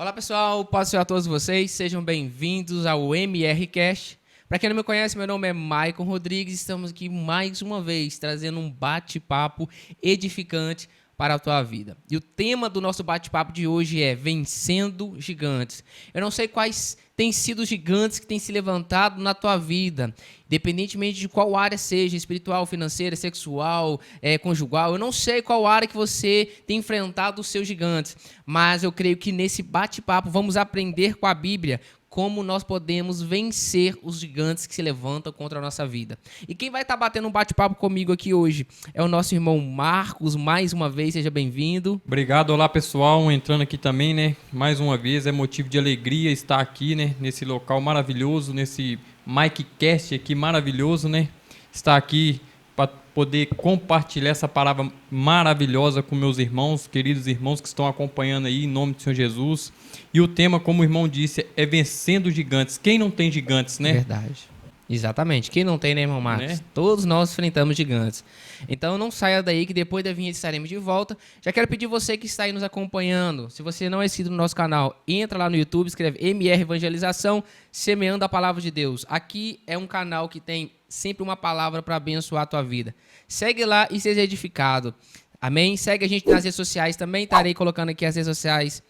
Olá pessoal, paz ser a todos vocês, sejam bem-vindos ao MRCast. Para quem não me conhece, meu nome é Maicon Rodrigues, estamos aqui mais uma vez trazendo um bate-papo edificante para a tua vida. E o tema do nosso bate-papo de hoje é Vencendo Gigantes. Eu não sei quais têm sido os gigantes que têm se levantado na tua vida, independentemente de qual área seja, espiritual, financeira, sexual, conjugal. Eu não sei qual área que você tem enfrentado os seus gigantes, mas eu creio que nesse bate-papo vamos aprender com a Bíblia como nós podemos vencer os gigantes que se levantam contra a nossa vida. E quem vai estar batendo um bate-papo comigo aqui hoje é o nosso irmão Marcos. Mais uma vez, seja bem-vindo. Obrigado, olá pessoal, entrando aqui também, né, mais uma vez, é motivo de alegria estar aqui, né, nesse local maravilhoso, nesse MicCast aqui maravilhoso, né, estar aqui para poder compartilhar essa palavra maravilhosa com meus irmãos, queridos irmãos que estão acompanhando aí, em nome do Senhor Jesus. E o tema, como o irmão disse, é vencendo gigantes. Quem não tem gigantes, né? Verdade. Exatamente. Quem não tem, né, irmão Marcos? Né? Todos nós enfrentamos gigantes. Então não saia daí que depois da vinheta estaremos de volta. Já quero pedir você que está aí nos acompanhando, se você não é inscrito no nosso canal, entra lá no YouTube, escreve MR Evangelização, semeando a palavra de Deus. Aqui é um canal que tem sempre uma palavra para abençoar a tua vida. Segue lá e seja edificado. Amém? Segue a gente nas redes sociais também. Estarei colocando aqui as redes sociais,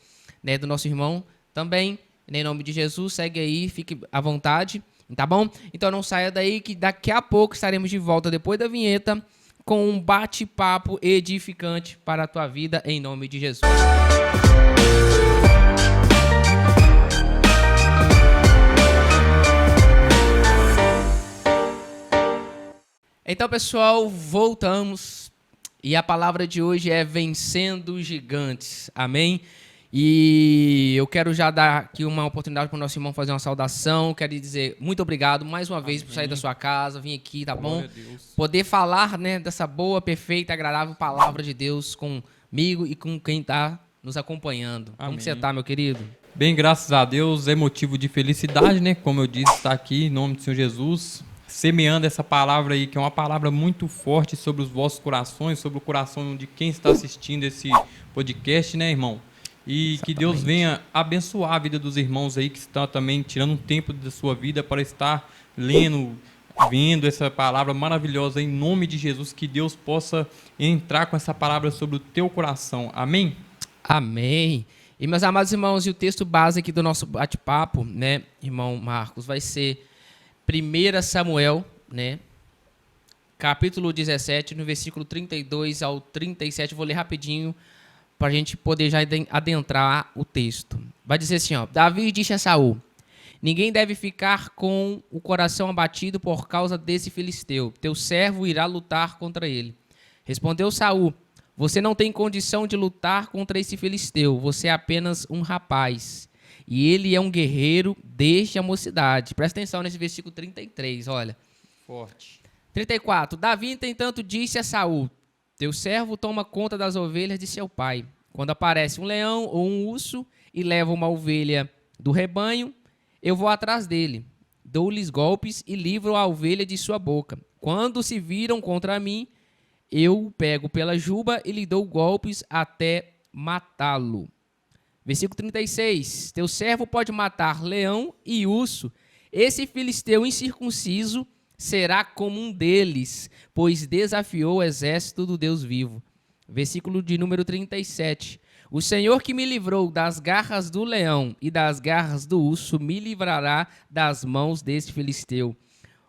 né, do nosso irmão também. Em nome de Jesus, segue aí, fique à vontade. Tá bom? Então não saia daí que daqui a pouco estaremos de volta depois da vinheta com um bate-papo edificante para a tua vida em nome de Jesus. Então, pessoal, voltamos e a palavra de hoje é Vencendo Gigantes. Amém? E eu quero já dar aqui uma oportunidade para o nosso irmão fazer uma saudação. Quero dizer muito obrigado mais uma vez por sair da sua casa, vir aqui, tá bom? Poder falar, né, dessa boa, perfeita, agradável palavra de Deus comigo e com quem está nos acompanhando. Amém. Como você está, meu querido? Bem, graças a Deus, é motivo de felicidade, né? Como eu disse, estar aqui em nome do Senhor Jesus, semeando essa palavra aí, que é uma palavra muito forte sobre os vossos corações, sobre o coração de quem está assistindo esse podcast, né, irmão? E exatamente. Que Deus venha abençoar a vida dos irmãos aí que estão também tirando um tempo da sua vida para estar lendo, vendo essa palavra maravilhosa em nome de Jesus, que Deus possa entrar com essa palavra sobre o teu coração. Amém? Amém. E meus amados irmãos, e o texto base aqui do nosso bate-papo, né, irmão Marcos, vai ser 1 Samuel, né, capítulo 17, no versículo 32 ao 37, vou ler rapidinho, para a gente poder já adentrar o texto. Vai dizer assim, ó: Davi disse a Saul: ninguém deve ficar com o coração abatido por causa desse filisteu. Teu servo irá lutar contra ele. Respondeu Saul: você não tem condição de lutar contra esse filisteu. Você é apenas um rapaz. E ele é um guerreiro desde a mocidade. Presta atenção nesse versículo 33, olha. Forte. 34. Davi, entretanto, disse a Saul: teu servo toma conta das ovelhas de seu pai. Quando aparece um leão ou um urso e leva uma ovelha do rebanho, eu vou atrás dele. Dou-lhes golpes e livro a ovelha de sua boca. Quando se viram contra mim, eu o pego pela juba e lhe dou golpes até matá-lo. Versículo 36. Teu servo pode matar leão e urso. Esse filisteu incircunciso será como um deles, pois desafiou o exército do Deus vivo. Versículo de número 37. O Senhor que me livrou das garras do leão e das garras do urso me livrará das mãos desse filisteu.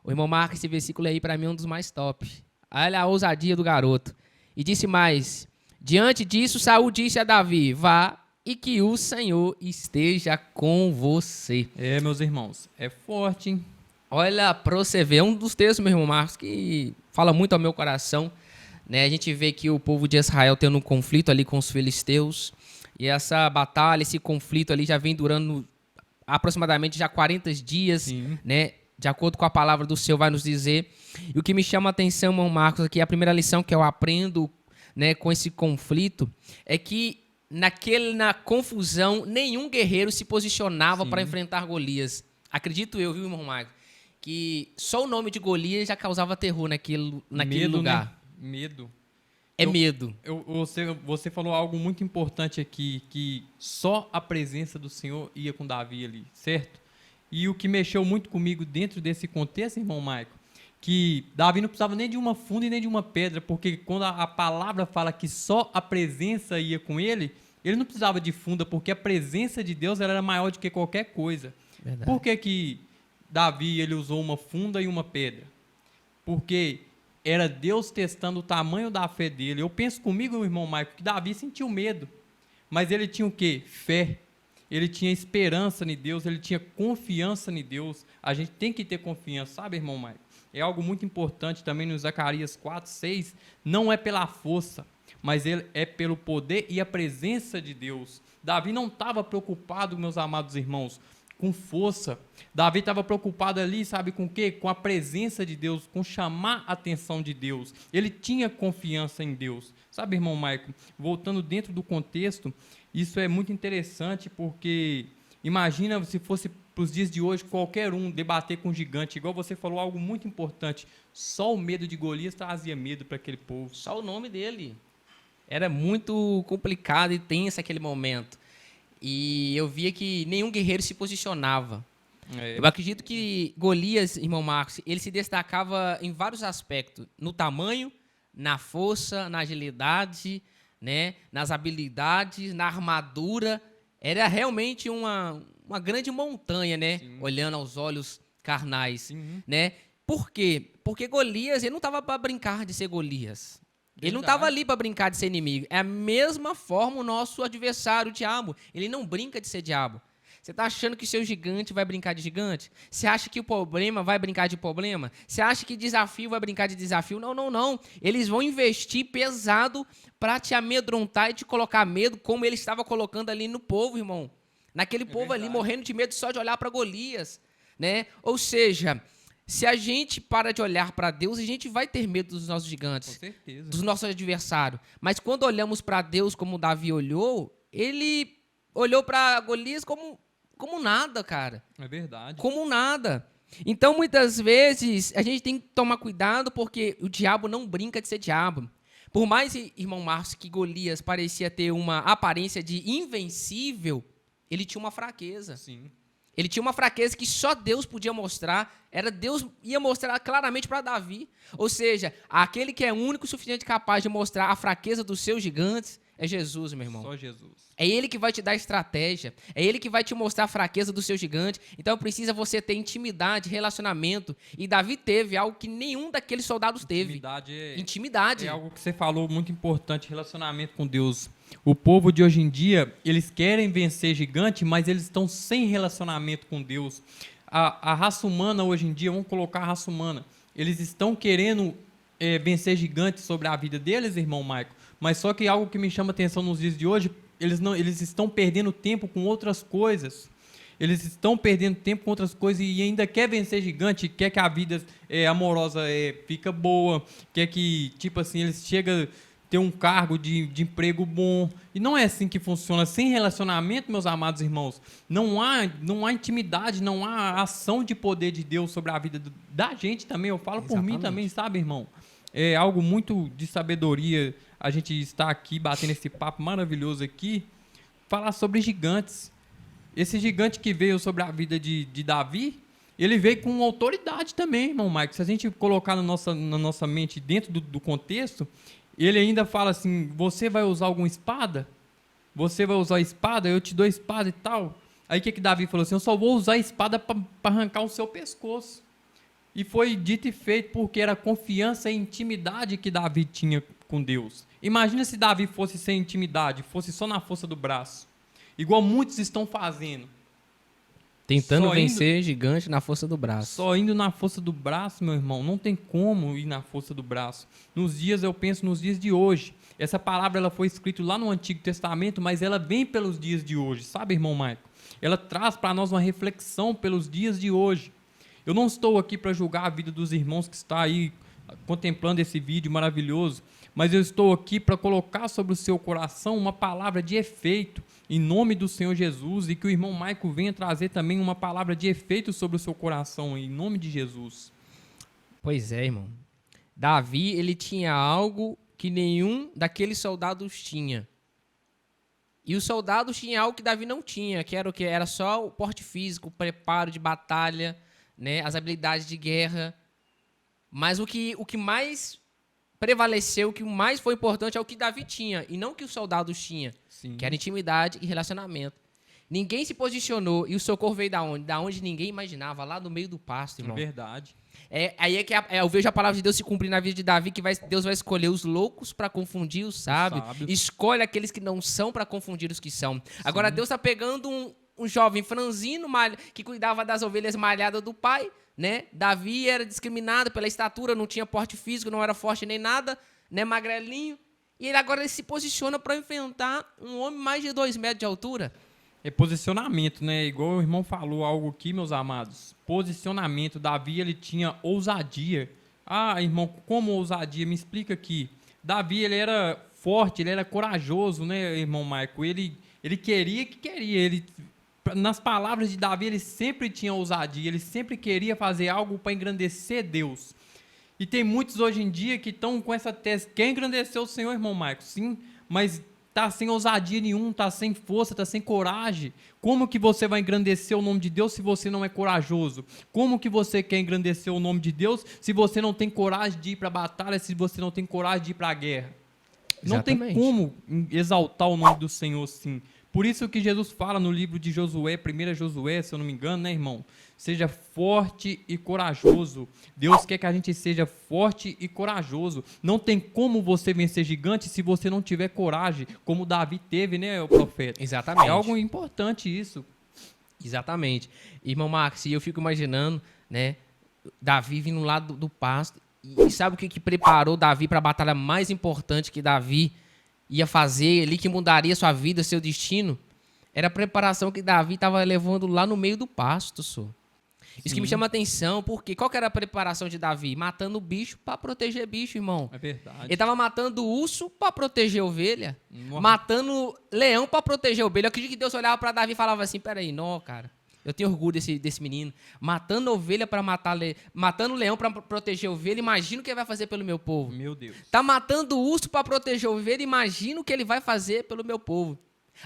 O irmão Marcos, esse versículo aí para mim é um dos mais top. Olha a ousadia do garoto. E disse mais: diante disso, Saul disse a Davi: vá e que o Senhor esteja com você. É, meus irmãos, é forte, hein? Olha, para você ver, é um dos textos, meu irmão Marcos, que fala muito ao meu coração, né? A gente vê que o povo de Israel tendo um conflito ali com os filisteus, e essa batalha, esse conflito ali já vem durando aproximadamente já 40 dias, Sim. né? De acordo com a palavra do Senhor vai nos dizer. E o que me chama a atenção, irmão Marcos, aqui, a primeira lição que eu aprendo, né, com esse conflito, é que na confusão, nenhum guerreiro se posicionava para enfrentar Golias. Acredito eu, viu, irmão Marcos? Que só o nome de Golias já causava terror naquele Medo, lugar. Né? Medo. É medo. Você falou algo muito importante aqui, que só a presença do Senhor ia com Davi ali, certo? E o que mexeu muito comigo dentro desse contexto, irmão Maico, que Davi não precisava nem de uma funda e nem de uma pedra, porque quando a palavra fala que só a presença ia com ele não precisava de funda, porque a presença de Deus ela era maior do que qualquer coisa. Verdade. Por que Davi ele usou uma funda e uma pedra? Porque era Deus testando o tamanho da fé dele. Eu penso comigo, meu irmão Maico, que Davi sentiu medo, mas ele tinha o quê? Fé. Ele tinha esperança em Deus, ele tinha confiança em Deus. A gente tem que ter confiança, sabe, irmão Maico? É algo muito importante também no Zacarias 4:6. Não é pela força, mas ele é pelo poder e a presença de Deus. Davi não estava preocupado, meus amados irmãos, com força. Davi estava preocupado ali, sabe com o quê? Com a presença de Deus, com chamar a atenção de Deus. Ele tinha confiança em Deus. Sabe, irmão Maico, voltando dentro do contexto, isso é muito interessante porque imagina se fosse para os dias de hoje qualquer um debater com um gigante, igual você falou, algo muito importante. Só o medo de Golias trazia medo para aquele povo. Só o nome dele. Era muito complicado e tenso aquele momento. E eu via que nenhum guerreiro se posicionava. Eu acredito que Golias, irmão Marcos, ele se destacava em vários aspectos. No tamanho, na força, na agilidade, né, nas habilidades, na armadura. Era realmente uma grande montanha, né? Sim. Olhando aos olhos carnais. Sim. Né? Por quê? Porque Golias, ele não estava para brincar de ser Golias. Verdade. Ele não estava ali para brincar de ser inimigo. É a mesma forma o nosso adversário, o diabo. Ele não brinca de ser diabo. Você está achando que o seu gigante vai brincar de gigante? Você acha que o problema vai brincar de problema? Você acha que desafio vai brincar de desafio? Não, não, não. Eles vão investir pesado para te amedrontar e te colocar medo, como ele estava colocando ali no povo, irmão. Naquele povo ali, morrendo de medo só de olhar para Golias. Né? Ou seja, se a gente para de olhar para Deus, a gente vai ter medo dos nossos gigantes. Com certeza. Dos nossos adversários. Mas quando olhamos para Deus como Davi olhou, ele olhou para Golias como nada, cara. É verdade. Como nada. Então, muitas vezes, a gente tem que tomar cuidado porque o diabo não brinca de ser diabo. Por mais, irmão Márcio, que Golias parecia ter uma aparência de invencível, ele tinha uma fraqueza. Sim. Ele tinha uma fraqueza que só Deus podia mostrar. Era Deus ia mostrar claramente para Davi. Ou seja, aquele que é único o suficiente capaz de mostrar a fraqueza dos seus gigantes é Jesus, meu irmão. Só Jesus. É ele que vai te dar estratégia. É ele que vai te mostrar a fraqueza do seu gigante. Então precisa você ter intimidade, relacionamento. E Davi teve algo que nenhum daqueles soldados teve. Intimidade. É algo que você falou muito importante, relacionamento com Deus. O povo de hoje em dia, eles querem vencer gigante, mas eles estão sem relacionamento com Deus. A raça humana hoje em dia, vamos colocar a raça humana, eles estão querendo vencer gigantes sobre a vida deles, irmão Maico, mas só que algo que me chama atenção nos dias de hoje, eles estão perdendo tempo com outras coisas. Eles estão perdendo tempo com outras coisas e ainda quer vencer gigante, quer que a vida amorosa fica boa, quer que, tipo assim, eles chegam ter um cargo de emprego bom. E não é assim que funciona. Sem relacionamento, meus amados irmãos, não há intimidade, não há ação de poder de Deus sobre a vida da gente também. Eu falo Exatamente. Por mim também, sabe, irmão? É algo muito de sabedoria a gente estar aqui, batendo esse papo maravilhoso aqui, falar sobre gigantes. Esse gigante que veio sobre a vida de Davi, ele veio com autoridade também, irmão Mike. Se a gente colocar na nossa mente dentro do contexto, ele ainda fala assim, você vai usar alguma espada? Você vai usar espada? Eu te dou espada e tal. Aí o que Davi falou assim, eu só vou usar a espada para arrancar o seu pescoço. E foi dito e feito porque era confiança e intimidade que Davi tinha com Deus. Imagina se Davi fosse sem intimidade, fosse só na força do braço. Igual muitos estão fazendo. Tentando vencer gigante na força do braço. Só indo na força do braço, meu irmão. Não tem como ir na força do braço. Eu penso nos dias de hoje. Essa palavra ela foi escrita lá no Antigo Testamento, mas ela vem pelos dias de hoje. Sabe, irmão Maico? Ela traz para nós uma reflexão pelos dias de hoje. Eu não estou aqui para julgar a vida dos irmãos que está aí contemplando esse vídeo maravilhoso, mas eu estou aqui para colocar sobre o seu coração uma palavra de efeito, em nome do Senhor Jesus, e que o irmão Maico venha trazer também uma palavra de efeito sobre o seu coração, em nome de Jesus. Pois é, irmão. Davi, ele tinha algo que nenhum daqueles soldados tinha. E os soldados tinham algo que Davi não tinha, que era o que? Era só o porte físico, o preparo de batalha, né, as habilidades de guerra. Mas o que mais prevaleceu, o que mais foi importante é o que Davi tinha, e não o que os soldados tinham, Sim. que era intimidade e relacionamento. Ninguém se posicionou, e o socorro veio da onde? Da onde ninguém imaginava, lá no meio do pasto, irmão. É verdade. Aí é que eu vejo a palavra de Deus se cumprir na vida de Davi, que Deus vai escolher os loucos para confundir os sábios. Escolhe aqueles que não são para confundir os que são. Sim. Agora Deus está pegando um jovem franzino que cuidava das ovelhas malhadas do pai, né? Davi era discriminado pela estatura, não tinha porte físico, não era forte nem nada, né? Magrelinho. E ele se posiciona para enfrentar um homem mais de 2 metros de altura. É posicionamento, né? Igual o irmão falou algo aqui, meus amados. Posicionamento. Davi, ele tinha ousadia. Ah, irmão, como ousadia? Me explica aqui. Davi, ele era forte, ele era corajoso, né, irmão Maico? Ele queria que queria. Nas palavras de Davi, ele sempre tinha ousadia. Ele sempre queria fazer algo para engrandecer Deus. E tem muitos hoje em dia que estão com essa tese. Quer engrandecer o Senhor, irmão Maico? Sim, mas tá sem ousadia nenhum, tá sem força, tá sem coragem. Como que você vai engrandecer o nome de Deus se você não é corajoso? Como que você quer engrandecer o nome de Deus se você não tem coragem de ir para a batalha, se você não tem coragem de ir para a guerra? Exatamente. Não tem como exaltar o nome do Senhor assim. Por isso que Jesus fala no livro de Josué, 1 Josué, se eu não me engano, né, irmão? Seja forte e corajoso. Deus quer que a gente seja forte e corajoso. Não tem como você vencer gigante se você não tiver coragem, como Davi teve, né, o profeta? Exatamente. É algo importante isso. Exatamente. Irmão Marcos, eu fico imaginando, né, Davi vindo lá do pasto, e sabe o que preparou Davi para a batalha mais importante que Davi ia fazer ali, que mudaria sua vida, seu destino? Era a preparação que Davi estava levando lá no meio do pasto, senhor. Isso que me chama a atenção, porque qual que era a preparação de Davi? Matando bicho para proteger bicho, irmão. É verdade. Ele estava matando urso para proteger ovelha, matando leão para proteger ovelha. Eu acredito que Deus olhava para Davi e falava assim, peraí, não, cara, eu tenho orgulho desse menino. Matando ovelha para matando leão para proteger ovelha, imagina o que ele vai fazer pelo meu povo. Meu Deus. Tá matando urso para proteger ovelha, imagina o que ele vai fazer pelo meu povo.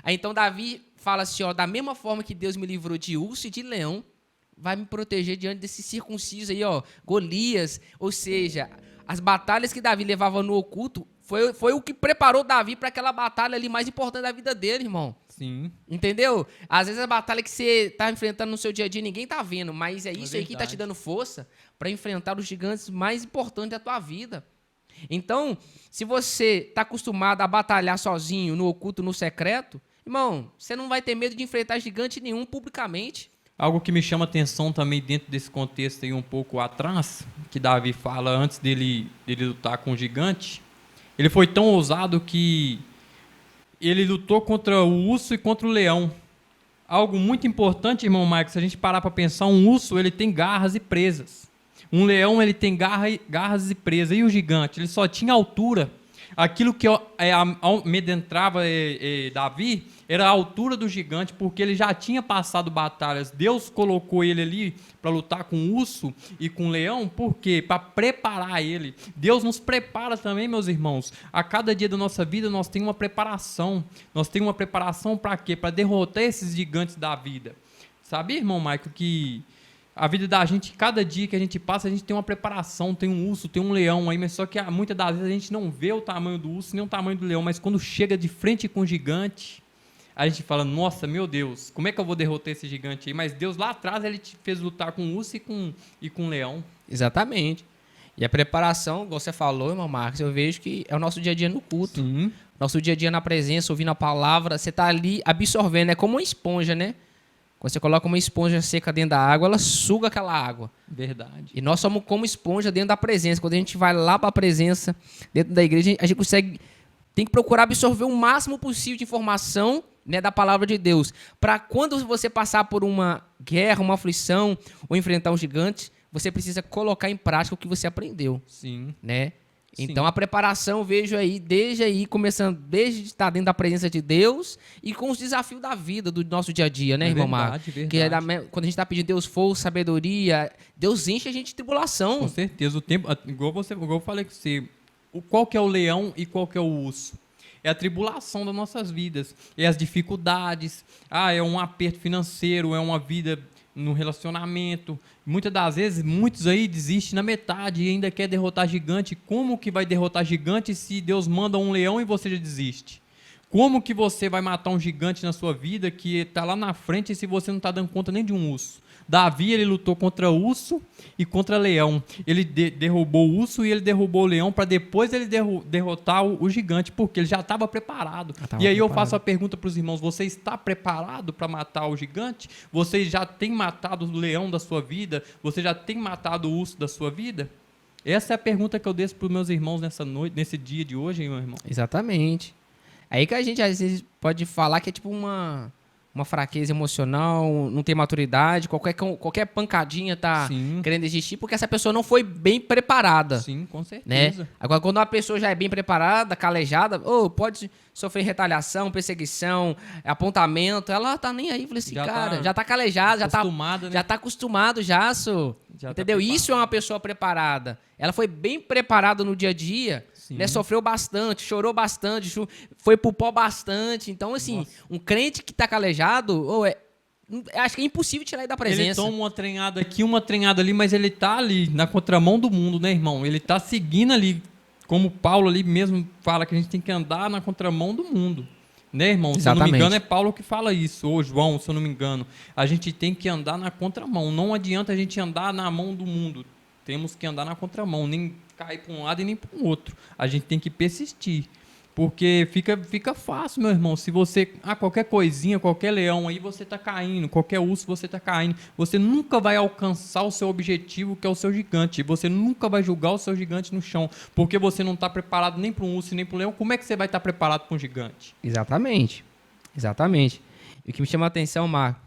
Aí então Davi fala assim, ó, da mesma forma que Deus me livrou de urso e de leão, vai me proteger diante desse circunciso aí, ó, Golias. Ou seja, as batalhas que Davi levava no oculto foi o que preparou Davi para aquela batalha ali mais importante da vida dele, irmão. Sim. Entendeu? Às vezes a batalha que você tá enfrentando no seu dia a dia ninguém tá vendo, mas é isso aí que tá te dando força para enfrentar os gigantes mais importantes da tua vida. Então, se você tá acostumado a batalhar sozinho, no oculto, no secreto, irmão, você não vai ter medo de enfrentar gigante nenhum publicamente. Algo que me chama atenção também dentro desse contexto aí um pouco atrás, que Davi fala antes dele lutar com o gigante, ele foi tão ousado que ele lutou contra o urso e contra o leão. Algo muito importante, irmão Marcos, se a gente parar para pensar, um urso ele tem garras e presas. Um leão ele tem garras e presas. E o gigante? Ele só tinha altura. Aquilo que amedrontava Davi era a altura do gigante, porque ele já tinha passado batalhas. Deus colocou ele ali para lutar com o urso e com o leão, por quê? Para preparar ele. Deus nos prepara também, meus irmãos. A cada dia da nossa vida nós temos uma preparação. Nós temos uma preparação para quê? Para derrotar esses gigantes da vida. Sabia, irmão Michael, que a vida da gente, cada dia que a gente passa, a gente tem uma preparação, tem um urso, tem um leão aí, mas só que muitas das vezes a gente não vê o tamanho do urso nem o tamanho do leão, mas quando chega de frente com o gigante, a gente fala, nossa, meu Deus, como é que eu vou derrotar esse gigante aí? Mas Deus lá atrás, ele te fez lutar com o urso e com o leão. Exatamente. E a preparação, como você falou, irmão Marcos, eu vejo que é o nosso dia a dia no culto. Sim. Nosso dia a dia na presença, ouvindo a palavra, você está ali absorvendo, é como uma esponja, né? Quando você coloca uma esponja seca dentro da água, ela suga aquela água. Verdade. E nós somos como esponja dentro da presença. Quando a gente vai lá para a presença, dentro da igreja, a gente tem que procurar absorver o máximo possível de informação, né, da palavra de Deus. Para quando você passar por uma guerra, uma aflição, ou enfrentar um gigante, você precisa colocar em prática o que você aprendeu. Sim. Né? Então, a preparação, eu vejo aí, começando desde estar dentro da presença de Deus e com os desafios da vida, do nosso dia a dia, né, irmão Marcos? Verdade. Quando a gente está pedindo Deus força, sabedoria, Deus enche a gente de tribulação. Com certeza. O tempo, igual eu falei com você, qual que é o leão e qual que é o urso? É a tribulação das nossas vidas, é as dificuldades, é um aperto financeiro, é uma vida no relacionamento. Muitas das vezes, muitos aí desistem na metade e ainda quer derrotar gigante. Como que vai derrotar gigante se Deus manda um leão e você já desiste? Como que você vai matar um gigante na sua vida que está lá na frente se você não está dando conta nem de um urso? Davi, ele lutou contra urso e contra leão. Ele derrubou o urso e ele derrubou o leão para depois ele derrotar o gigante, porque ele já estava preparado. E aí eu faço a pergunta para os irmãos, você está preparado para matar o gigante? Você já tem matado o leão da sua vida? Você já tem matado o urso da sua vida? Essa é a pergunta que eu deixo para os meus irmãos nessa noite, nesse dia de hoje, hein, meu irmão? Exatamente. Aí que a gente às vezes pode falar que é tipo uma fraqueza emocional, não tem maturidade, qualquer pancadinha tá Sim. querendo existir, porque essa pessoa não foi bem preparada. Sim, com Né? certeza. Agora, quando uma pessoa já é bem preparada, calejada, pode sofrer retaliação, perseguição, apontamento, ela tá nem aí. Falei assim, já tá calejada, já tá acostumado, entendeu? Isso é uma pessoa preparada. Ela foi bem preparada no dia a dia, né? Sofreu bastante, chorou bastante, foi pro pó bastante. Então, assim, um crente que tá calejado, acho que é impossível tirar ele da presença. Ele toma uma treinada aqui, uma treinada ali, mas ele tá ali na contramão do mundo, né, irmão? Ele tá seguindo ali, como Paulo ali mesmo fala, que a gente tem que andar na contramão do mundo. Né, irmão? Exatamente. Se eu não me engano, é Paulo que fala isso, ou João, se eu não me engano. A gente tem que andar na contramão. Não adianta a gente andar na mão do mundo. Temos que andar na contramão, nem cair para um lado e nem para o outro. A gente tem que persistir. Porque fica fácil, meu irmão. Se você, qualquer coisinha, qualquer leão aí, você está caindo. Qualquer urso, você está caindo. Você nunca vai alcançar o seu objetivo, que é o seu gigante. Você nunca vai julgar o seu gigante no chão. Porque você não está preparado nem para um urso, nem para um leão. Como é que você vai estar preparado para um gigante? Exatamente. Exatamente. E o que me chama a atenção, Marco,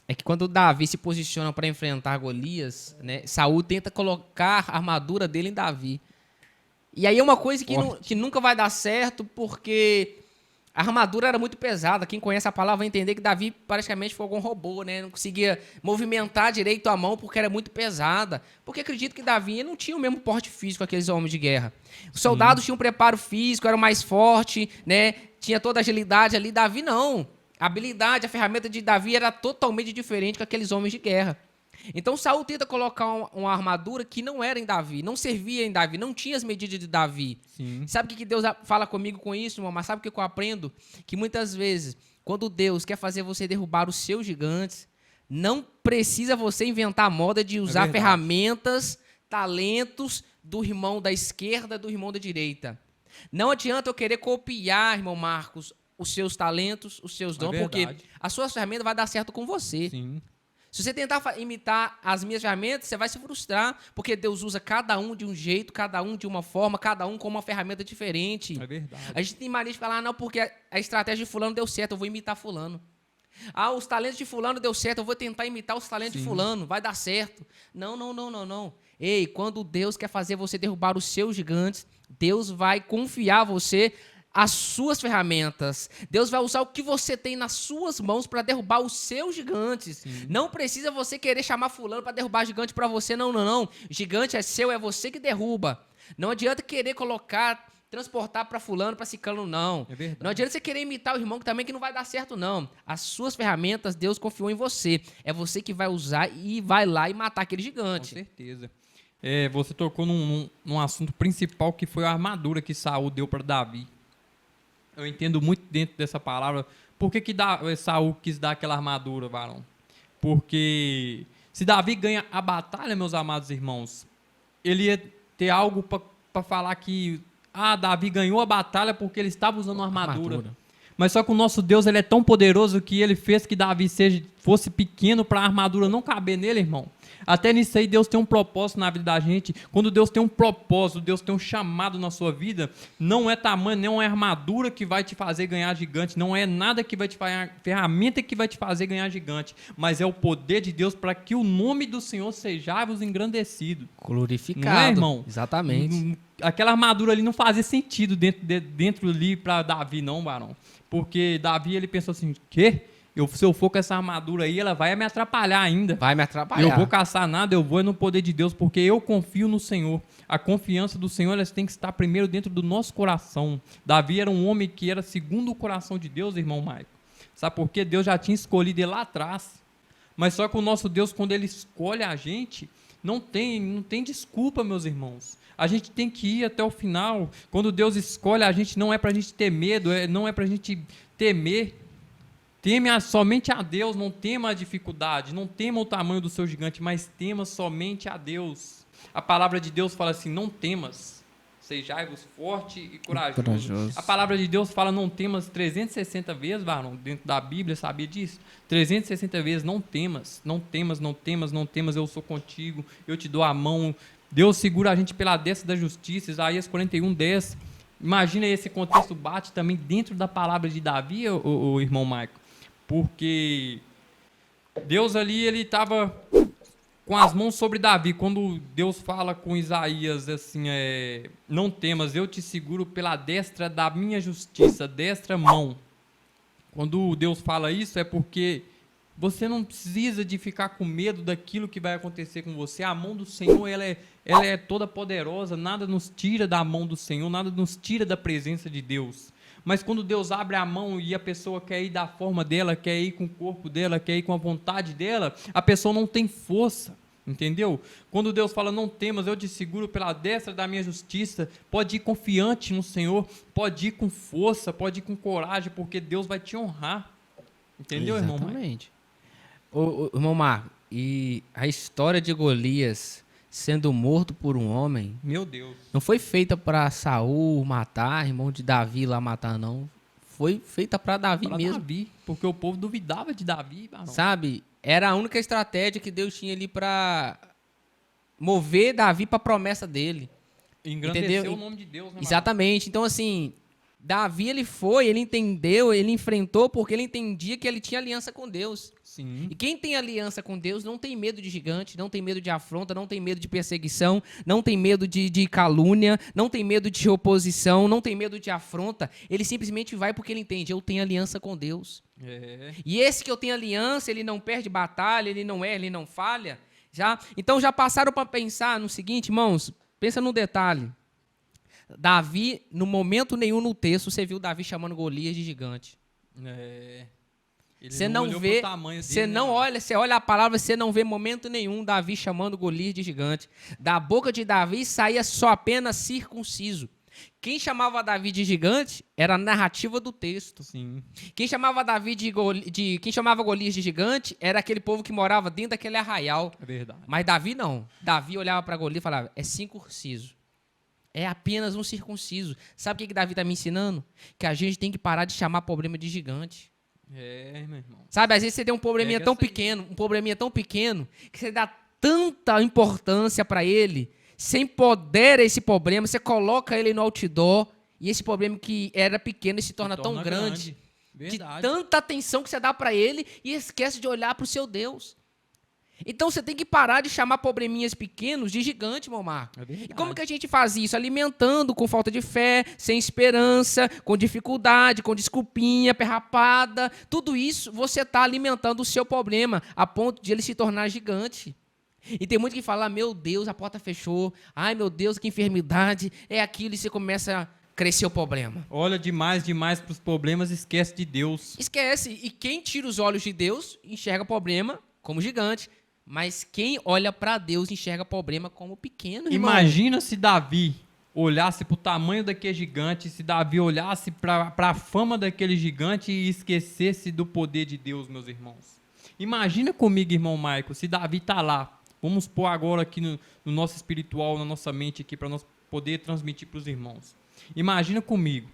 é que quando Davi se posiciona para enfrentar Golias, né, Saul tenta colocar a armadura dele em Davi. E aí é uma coisa que nunca vai dar certo, porque a armadura era muito pesada. Quem conhece a palavra vai entender que Davi praticamente foi algum robô, né? Não conseguia movimentar direito a mão porque era muito pesada. Porque acredito que Davi não tinha o mesmo porte físico que aqueles homens de guerra. Os soldados tinham um preparo físico, eram mais fortes, né? Tinha toda a agilidade ali. Davi não. A habilidade, a ferramenta de Davi era totalmente diferente com aqueles homens de guerra. Então Saul tenta colocar uma armadura que não era em Davi, não servia em Davi, não tinha as medidas de Davi. Sim. Sabe o que Deus fala comigo com isso, irmão? Mas sabe o que eu aprendo? Que muitas vezes, quando Deus quer fazer você derrubar os seus gigantes, não precisa você inventar a moda de usar ferramentas, talentos do irmão da esquerda, do irmão da direita. Não adianta eu querer copiar, irmão Marcos, os seus talentos, os seus dons, porque a sua ferramenta vai dar certo com você. Sim. Se você tentar imitar as minhas ferramentas, você vai se frustrar, porque Deus usa cada um de um jeito, cada um de uma forma, cada um com uma ferramenta diferente. É verdade. A gente tem mania de falar, não, porque a estratégia de fulano deu certo, eu vou imitar fulano. Os talentos de fulano deu certo, eu vou tentar imitar os talentos de fulano, vai dar certo. Não. Ei, quando Deus quer fazer você derrubar os seus gigantes, Deus vai confiar você as suas ferramentas. Deus vai usar o que você tem nas suas mãos para derrubar os seus gigantes. Sim. Não precisa você querer chamar fulano para derrubar gigante para você, não. Gigante é seu, é você que derruba. Não adianta querer transportar para fulano, para ciclano, não. É verdade. Não adianta você querer imitar o irmão que não vai dar certo, não. As suas ferramentas, Deus confiou em você. É você que vai usar e vai lá e matar aquele gigante. Com certeza. Você tocou num assunto principal, que foi a armadura que Saul deu para Davi. Eu entendo muito dentro dessa palavra. Por que Saul quis dar aquela armadura, varão? Porque se Davi ganha a batalha, meus amados irmãos, ele ia ter algo para falar que Davi ganhou a batalha porque ele estava usando uma armadura. Mas só que o nosso Deus, ele é tão poderoso que ele fez que Davi fosse pequeno para a armadura não caber nele, irmão. Até nisso aí Deus tem um propósito na vida da gente. Quando Deus tem um propósito, Deus tem um chamado na sua vida, não é tamanho, não é armadura que vai te fazer ganhar gigante, não é nada que vai te fazer, ferramenta que vai te fazer ganhar gigante, mas é o poder de Deus para que o nome do Senhor seja-vos engrandecido. Glorificado. Não é, irmão? Exatamente. Aquela armadura ali não fazia sentido dentro ali para Davi, não, varão. Porque Davi, ele pensou assim, quê? Se eu for com essa armadura aí, ela vai me atrapalhar ainda. Vai me atrapalhar. Eu vou caçar nada, eu vou no poder de Deus, porque eu confio no Senhor. A confiança do Senhor, ela tem que estar primeiro dentro do nosso coração. Davi era um homem que era segundo o coração de Deus, irmão Maico. Sabe por quê? Deus já tinha escolhido ele lá atrás. Mas só que o nosso Deus, quando ele escolhe a gente, não tem desculpa, meus irmãos. A gente tem que ir até o final. Quando Deus escolhe a gente, não é para a gente ter medo, não é para a gente temer. Teme somente a Deus, não tema a dificuldade, não tema o tamanho do seu gigante, mas tema somente a Deus. A palavra de Deus fala assim, não temas, sejai-vos forte e corajoso. A palavra de Deus fala não temas 360 vezes, varão, dentro da Bíblia, sabia disso? 360 vezes, não temas, não temas, não temas, não temas, eu sou contigo, eu te dou a mão. Deus segura a gente pela destra da justiça, Isaías 41:10. Imagina esse contexto bate também dentro da palavra de Davi, o irmão Maico. Porque Deus ali, ele estava com as mãos sobre Davi. Quando Deus fala com Isaías assim, não temas, eu te seguro pela destra da minha justiça, destra mão. Quando Deus fala isso, é porque você não precisa de ficar com medo daquilo que vai acontecer com você. A mão do Senhor, ela é toda poderosa, nada nos tira da mão do Senhor, nada nos tira da presença de Deus. Mas quando Deus abre a mão e a pessoa quer ir da forma dela, quer ir com o corpo dela, quer ir com a vontade dela, a pessoa não tem força, entendeu? Quando Deus fala, não temas, eu te seguro pela destra da minha justiça, pode ir confiante no Senhor, pode ir com força, pode ir com coragem, porque Deus vai te honrar. Entendeu, irmão? Exatamente. Irmão Marco, e a história de Golias sendo morto por um homem, meu Deus, não foi feita para Saul matar, irmão de Davi lá matar, não. Foi feita para Davi mesmo. Davi, porque o povo duvidava de Davi. Barão. Sabe? Era a única estratégia que Deus tinha ali para mover Davi para a promessa dele. Engrandeceu o nome de Deus, né, exatamente. Então, assim, Davi, ele entendeu, ele enfrentou porque ele entendia que ele tinha aliança com Deus. Sim. E quem tem aliança com Deus não tem medo de gigante, não tem medo de afronta, não tem medo de perseguição, não tem medo de calúnia, não tem medo de oposição, não tem medo de afronta. Ele simplesmente vai porque ele entende, eu tenho aliança com Deus. E esse que eu tenho aliança, ele não perde batalha, ele não erra, ele não falha. Então já passaram para pensar no seguinte, irmãos, pensa num detalhe. Davi, no momento nenhum no texto, você viu Davi chamando Golias de gigante. Você não vê, você não olha, você olha a palavra, você não vê momento nenhum Davi chamando Golias de gigante. Da boca de Davi saía só apenas circunciso. Quem chamava Davi de gigante era a narrativa do texto. Sim. Quem chamava Davi quem chamava Golias de gigante era aquele povo que morava dentro daquele arraial. É verdade. Mas Davi não. Davi olhava para Golias e falava: é circunciso. É apenas um circunciso. Sabe o que Davi está me ensinando? Que a gente tem que parar de chamar problema de gigante. Meu irmão. Sabe, às vezes você tem um probleminha tão pequeno, que você dá tanta importância para ele, você empodera esse problema, você coloca ele no outdoor, e esse problema que era pequeno se torna tão grande. De tanta atenção que você dá para ele e esquece de olhar para o seu Deus. Então você tem que parar de chamar probleminhas pequenos de gigante, meu Marco. E como que a gente faz isso? Alimentando com falta de fé, sem esperança, com dificuldade, com desculpinha, perrapada. Tudo isso você está alimentando o seu problema a ponto de ele se tornar gigante. E tem muito que fala, meu Deus, a porta fechou. Ai, meu Deus, que enfermidade. É aquilo e você começa a crescer o problema. Olha demais para os problemas e esquece de Deus. Esquece. E quem tira os olhos de Deus enxerga o problema como gigante. Mas quem olha para Deus enxerga problema como pequeno, irmão. Imagina se Davi olhasse para o tamanho daquele gigante, se Davi olhasse para a fama daquele gigante e esquecesse do poder de Deus, meus irmãos. Imagina comigo, irmão Maico, se Davi está lá. Vamos pôr agora aqui no nosso espiritual, na nossa mente aqui, para nós poder transmitir para os irmãos. Imagina comigo,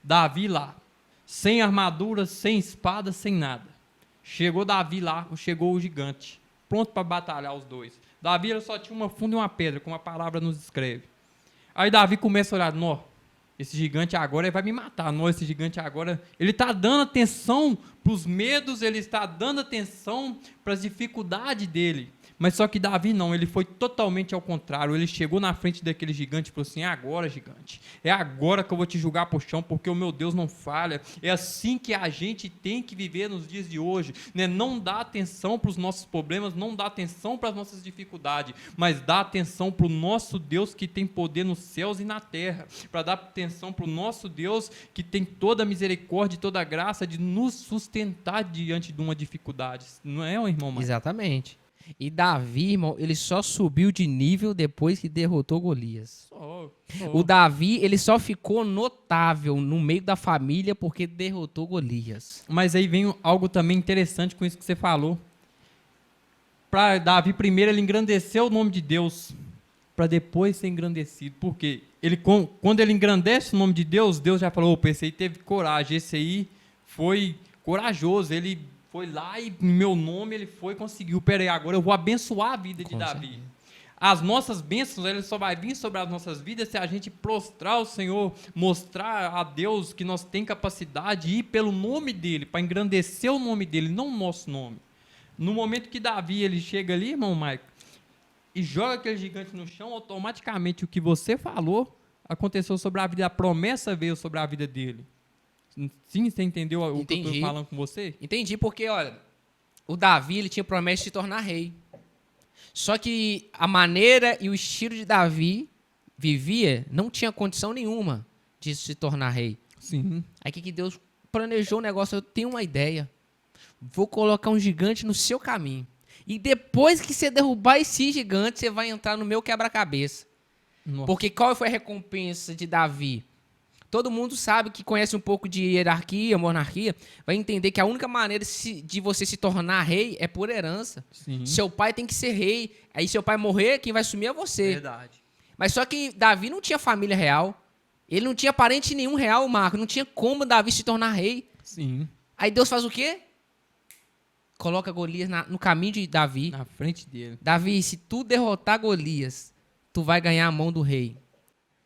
Davi lá, sem armadura, sem espada, sem nada. Chegou Davi lá, chegou o gigante. Pronto para batalhar os dois. Davi só tinha uma funda e uma pedra, como a palavra nos escreve. Aí Davi começa a olhar, nó, esse gigante agora ele vai me matar, nó, esse gigante agora, ele está dando atenção para os medos, ele está dando atenção para as dificuldades dele. Mas só que Davi não, ele foi totalmente ao contrário. Ele chegou na frente daquele gigante e falou assim: é agora, gigante. É agora que eu vou te jogar pro chão, porque o meu Deus não falha. É assim que a gente tem que viver nos dias de hoje, né? Não dá atenção para os nossos problemas, não dá atenção para as nossas dificuldades, mas dá atenção para o nosso Deus que tem poder nos céus e na terra, para dar atenção para o nosso Deus que tem toda a misericórdia e toda a graça de nos sustentar diante de uma dificuldade. Não é, irmão Mike? Exatamente. E Davi, irmão, ele só subiu de nível depois que derrotou Golias. O Davi, ele só ficou notável no meio da família porque derrotou Golias. Mas aí vem algo também interessante com isso que você falou. Para Davi, primeiro, ele engrandeceu o nome de Deus, para depois ser engrandecido. Por quê? Quando ele engrandece o nome de Deus, Deus já falou: opa, esse aí teve coragem, esse aí foi corajoso, ele foi lá e, em meu nome, ele foi e conseguiu. Peraí, agora eu vou abençoar a vida de Davi. As nossas bênçãos, elas só vai vir sobre as nossas vidas se a gente prostrar ao Senhor, mostrar a Deus que nós temos capacidade de ir pelo nome dEle, para engrandecer o nome dEle, não o nosso nome. No momento que Davi ele chega ali, irmão Mike, e joga aquele gigante no chão, automaticamente o que você falou aconteceu sobre a vida, a promessa veio sobre a vida dele. Sim, você entendeu o que eu estou falando com você? Entendi, porque, olha, o Davi ele tinha promessa de se tornar rei. Só que a maneira e o estilo de Davi vivia não tinha condição nenhuma de se tornar rei. Sim. Aí que Deus planejou o negócio, eu tenho uma ideia. Vou colocar um gigante no seu caminho. E depois que você derrubar esse gigante, você vai entrar no meu quebra-cabeça. Porque qual foi a recompensa de Davi? Todo mundo sabe que conhece um pouco de hierarquia, monarquia, vai entender que a única maneira de você se tornar rei é por herança. Sim. Seu pai tem que ser rei. Aí seu pai morrer, quem vai assumir é você. Verdade. Mas só que Davi não tinha família real. Ele não tinha parente nenhum real, Marco. Não tinha como Davi se tornar rei. Sim. Aí Deus faz o quê? Coloca Golias no caminho de Davi. Na frente dele. Davi, se tu derrotar Golias, tu vai ganhar a mão do rei.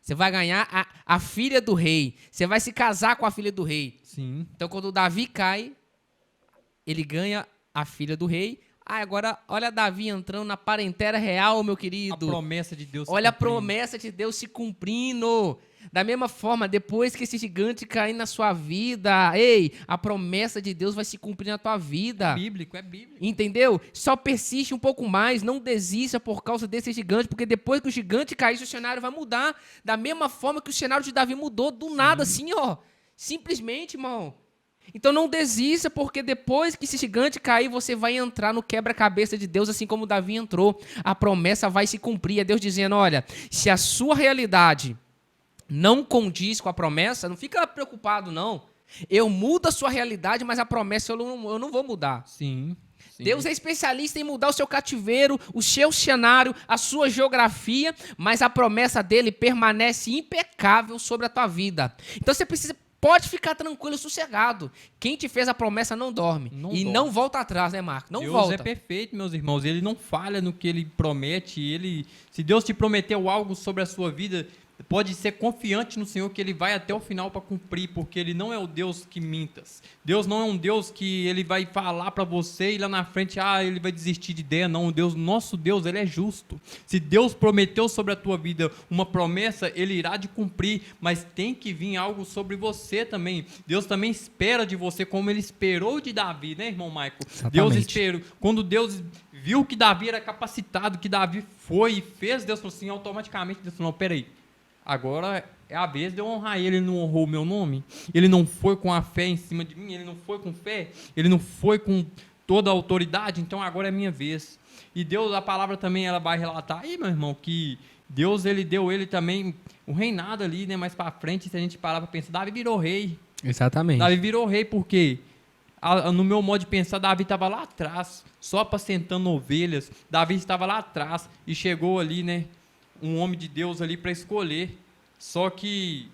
Você vai ganhar a filha do rei. Você vai se casar com a filha do rei. Sim. Então, quando o Davi cai, ele ganha a filha do rei. Ah, agora, olha Davi entrando na parentela real, meu querido. A promessa de Deus. Olha a promessa de Deus se cumprindo. Da mesma forma, depois que esse gigante cair na sua vida, ei, a promessa de Deus vai se cumprir na tua vida. É bíblico. Entendeu? Só persiste um pouco mais, não desista por causa desse gigante, porque depois que o gigante cair, o cenário vai mudar. Da mesma forma que o cenário de Davi mudou, do nada, assim, ó. Simplesmente, irmão. Então não desista, porque depois que esse gigante cair, você vai entrar no quebra-cabeça de Deus, assim como Davi entrou. A promessa vai se cumprir. É Deus dizendo, olha, se a sua realidade não condiz com a promessa, não fica preocupado, não. Eu mudo a sua realidade, mas a promessa eu não vou mudar. Sim. Deus é especialista em mudar o seu cativeiro, o seu cenário, a sua geografia, mas a promessa dele permanece impecável sobre a tua vida. Então você pode ficar tranquilo, sossegado. Quem te fez a promessa não dorme. Não volta atrás, né, Marco? Não volta. Deus é perfeito, meus irmãos. Ele não falha no que ele promete. Se Deus te prometeu algo sobre a sua vida, pode ser confiante no Senhor que Ele vai até o final para cumprir, porque Ele não é o Deus que mintas. Deus não é um Deus que Ele vai falar para você e lá na frente, Ele vai desistir de ideia. Não, nosso Deus, Ele é justo. Se Deus prometeu sobre a tua vida uma promessa, Ele irá de cumprir, mas tem que vir algo sobre você também. Deus também espera de você, como Ele esperou de Davi, né, irmão Michael? Exatamente. Deus esperou. Quando Deus viu que Davi era capacitado, que Davi foi e fez, Deus falou assim, automaticamente, Deus falou, não, peraí. Agora é a vez de eu honrar ele. Ele não honrou o meu nome. Ele não foi com a fé em cima de mim. Ele não foi com fé. Ele não foi com toda a autoridade. Então agora é minha vez. E Deus, a palavra também, ela vai relatar aí, meu irmão, que Deus, ele deu ele também o reinado ali, né? Mais para frente, se a gente parar para pensar, Davi virou rei. Exatamente. Davi virou rei porque, no meu modo de pensar, Davi estava lá atrás, só apacentando ovelhas. Davi estava lá atrás e chegou ali, né? Um homem de Deus ali para escolher, só que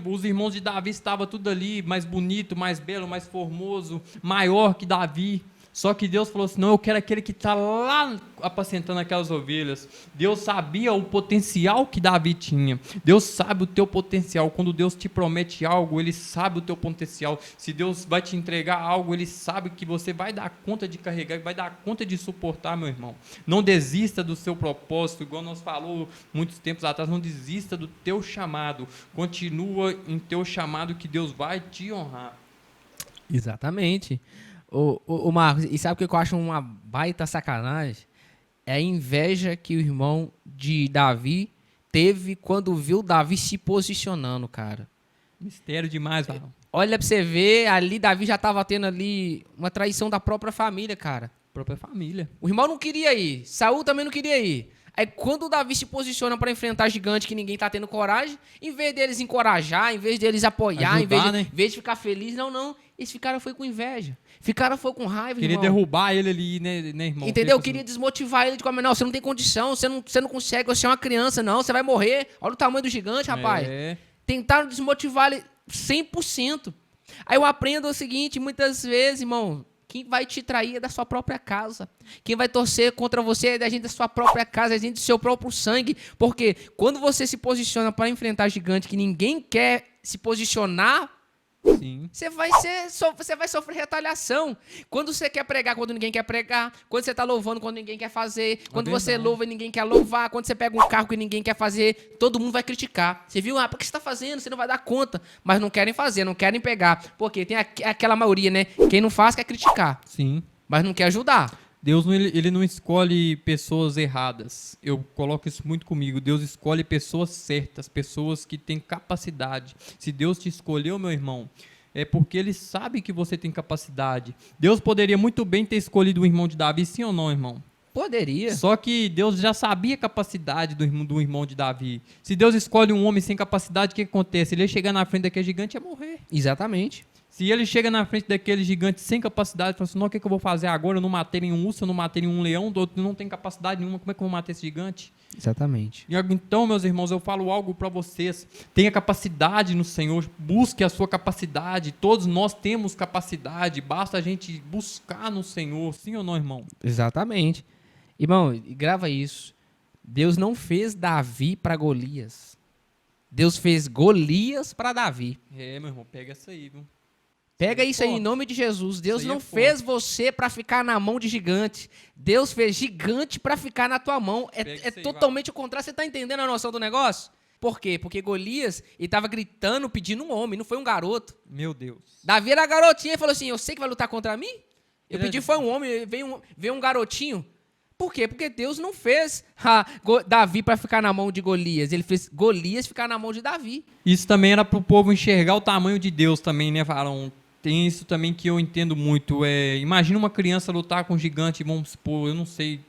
os irmãos de Davi estavam tudo ali, mais bonito, mais belo, mais formoso, maior que Davi, Só que Deus falou assim, não, eu quero aquele que está lá apacentando aquelas ovelhas. Deus sabia o potencial que Davi tinha. Deus sabe o teu potencial. Quando Deus te promete algo, Ele sabe o teu potencial. Se Deus vai te entregar algo, Ele sabe que você vai dar conta de carregar, vai dar conta de suportar, meu irmão. Não desista do seu propósito, igual nós falamos muitos tempos atrás, não desista do teu chamado. Continua em teu chamado que Deus vai te honrar. Exatamente. Ô Marcos, e sabe o que eu acho uma baita sacanagem? É a inveja que o irmão de Davi teve quando viu Davi se posicionando, cara. Mistério demais, Varão. Olha pra você ver, ali Davi já tava tendo ali uma traição da própria família, cara. Própria família. O irmão não queria ir, Saul também não queria ir. Aí quando o Davi se posiciona para enfrentar gigante que ninguém tá tendo coragem, em vez deles encorajar, em vez deles apoiar, Ajudar, em vez de ficar feliz, não. Eles ficaram foi com inveja. Ficaram foi com raiva, Queria irmão. derrubar ele ali, né, irmão? Entendeu? Queria desmotivar ele de como, não, você não tem condição, você não consegue, você é uma criança, não, você vai morrer. Olha o tamanho do gigante, rapaz. Tentaram desmotivar ele 100%. Aí eu aprendo o seguinte, muitas vezes, irmão, quem vai te trair é da sua própria casa. Quem vai torcer contra você é da gente da sua própria casa, é da gente do seu próprio sangue. Porque quando você se posiciona para enfrentar gigante que ninguém quer se posicionar, sim, você vai sofrer retaliação. Quando você quer pregar, quando ninguém quer pregar. Quando você está louvando, quando ninguém quer fazer. Quando você louva e ninguém quer louvar. Quando você pega um carro que ninguém quer fazer, todo mundo vai criticar. Você viu? Por que você está fazendo? Você não vai dar conta. Mas não querem fazer, não querem pegar. Porque tem aquela maioria, né? Quem não faz quer criticar. Sim. Mas não quer ajudar. Deus ele não escolhe pessoas erradas. Eu coloco isso muito comigo. Deus escolhe pessoas certas, pessoas que têm capacidade. Se Deus te escolheu, meu irmão, é porque Ele sabe que você tem capacidade. Deus poderia muito bem ter escolhido o irmão de Davi, sim ou não, irmão? Poderia. Só que Deus já sabia a capacidade do irmão de Davi. Se Deus escolhe um homem sem capacidade, o que acontece? Ele ia chegar na frente daquele gigante e ia morrer. Exatamente. Se ele chega na frente daquele gigante sem capacidade, fala assim, não, o que eu vou fazer agora? Eu não matei nenhum urso, eu não matei nenhum leão, não tem capacidade nenhuma, como é que eu vou matar esse gigante? Exatamente. Então, meus irmãos, eu falo algo para vocês. Tenha capacidade no Senhor, busque a sua capacidade. Todos nós temos capacidade, basta a gente buscar no Senhor, sim ou não, irmão? Exatamente. Irmão, grava isso. Deus não fez Davi para Golias. Deus fez Golias para Davi. É, meu irmão, pega essa aí, viu? Pega isso aí em nome de Jesus. Deus não fez você para ficar na mão de gigante. Deus fez gigante para ficar na tua mão. É totalmente o contrário. Você está entendendo a noção do negócio? Por quê? Porque Golias estava gritando, pedindo um homem, não foi um garoto. Meu Deus. Davi era garotinho e falou assim, eu sei que vai lutar contra mim? Eu pedi foi um homem, veio um garotinho. Por quê? Porque Deus não fez Davi para ficar na mão de Golias. Ele fez Golias ficar na mão de Davi. Isso também era para o povo enxergar o tamanho de Deus também, né, Varão? Tem isso também que eu entendo muito. Imagina uma criança lutar com um gigante, vamos supor, eu não sei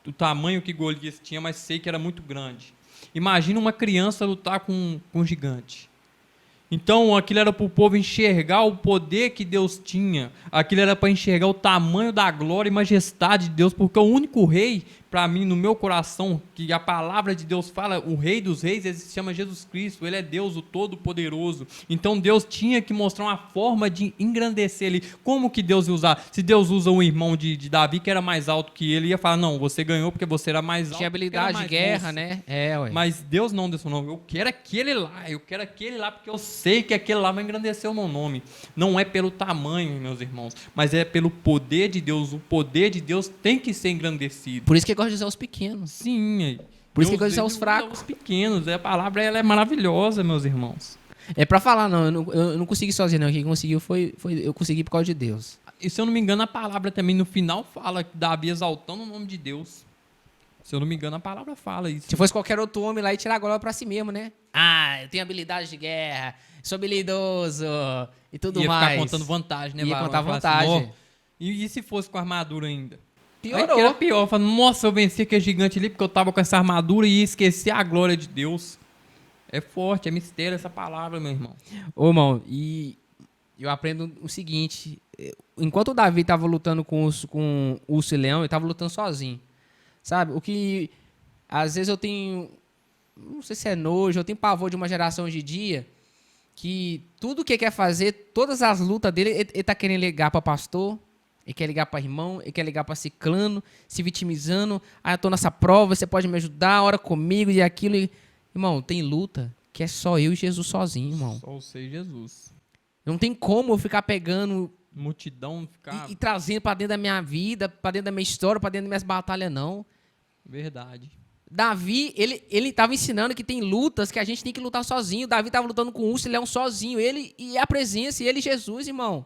o tamanho que Golias tinha, mas sei que era muito grande. Imagina uma criança lutar com um gigante. Então, aquilo era para o povo enxergar o poder que Deus tinha. Aquilo era para enxergar o tamanho da glória e majestade de Deus, porque o único rei, para mim, no meu coração, que a palavra de Deus fala, o rei dos reis, ele se chama Jesus Cristo, ele é Deus, o Todo-Poderoso. Então, Deus tinha que mostrar uma forma de engrandecer ele. Como que Deus ia usar? Se Deus usa um irmão de Davi, que era mais alto que ele, ia falar, não, você ganhou porque você era mais alto. Tinha habilidade de guerra, né? Ué. Mas Deus não desse não. Eu quero aquele lá, porque eu sei que aquele lá vai engrandecer o meu nome. Não é pelo tamanho, meus irmãos, mas é pelo poder de Deus. O poder de Deus tem que ser engrandecido. Por isso que ele gosta de usar os pequenos. Sim. Por isso que ele gosta de usar os fracos. Os pequenos. A palavra ela é maravilhosa, meus irmãos. É pra falar, não. Eu não consegui sozinho, não. Quem conseguiu foi eu consegui por causa de Deus. E se eu não me engano, a palavra também no final fala que Davi exaltando o nome de Deus. Se eu não me engano, a palavra fala isso. Se fosse qualquer outro homem lá e tirar a glória pra si mesmo, né? Ah, eu tenho habilidade de guerra, sou habilidoso e tudo mais. Ia ficar contando vantagem, né? Ia contar vantagem. Assim, e se fosse com armadura ainda? Piorou. Aí que era pior. Falando, nossa, eu venci aquele gigante ali porque eu tava com essa armadura e ia esquecer a glória de Deus. É forte, é mistério essa palavra, meu irmão. Ô, irmão, e eu aprendo o seguinte. Enquanto o Davi tava lutando com o urso e leão, ele tava lutando sozinho. Sabe? O que às vezes eu tenho, não sei se é nojo, eu tenho pavor de uma geração hoje em dia que tudo que quer fazer, todas as lutas dele, ele tá querendo ligar para pastor, Ele quer ligar para irmão, ele quer ligar para ciclano, se vitimizando. Ah, eu tô nessa prova, você pode me ajudar, ora comigo e aquilo. Irmão, tem luta que é só eu e Jesus sozinho, irmão. Só você e Jesus. Não tem como eu ficar pegando Multidão ficar... e trazendo para dentro da minha vida, para dentro da minha história, para dentro das minhas batalhas, não. Verdade. Davi, ele estava ensinando que tem lutas que a gente tem que lutar sozinho. Davi estava lutando com o urso e leão sozinho. Ele e a presença, e ele e Jesus, irmão.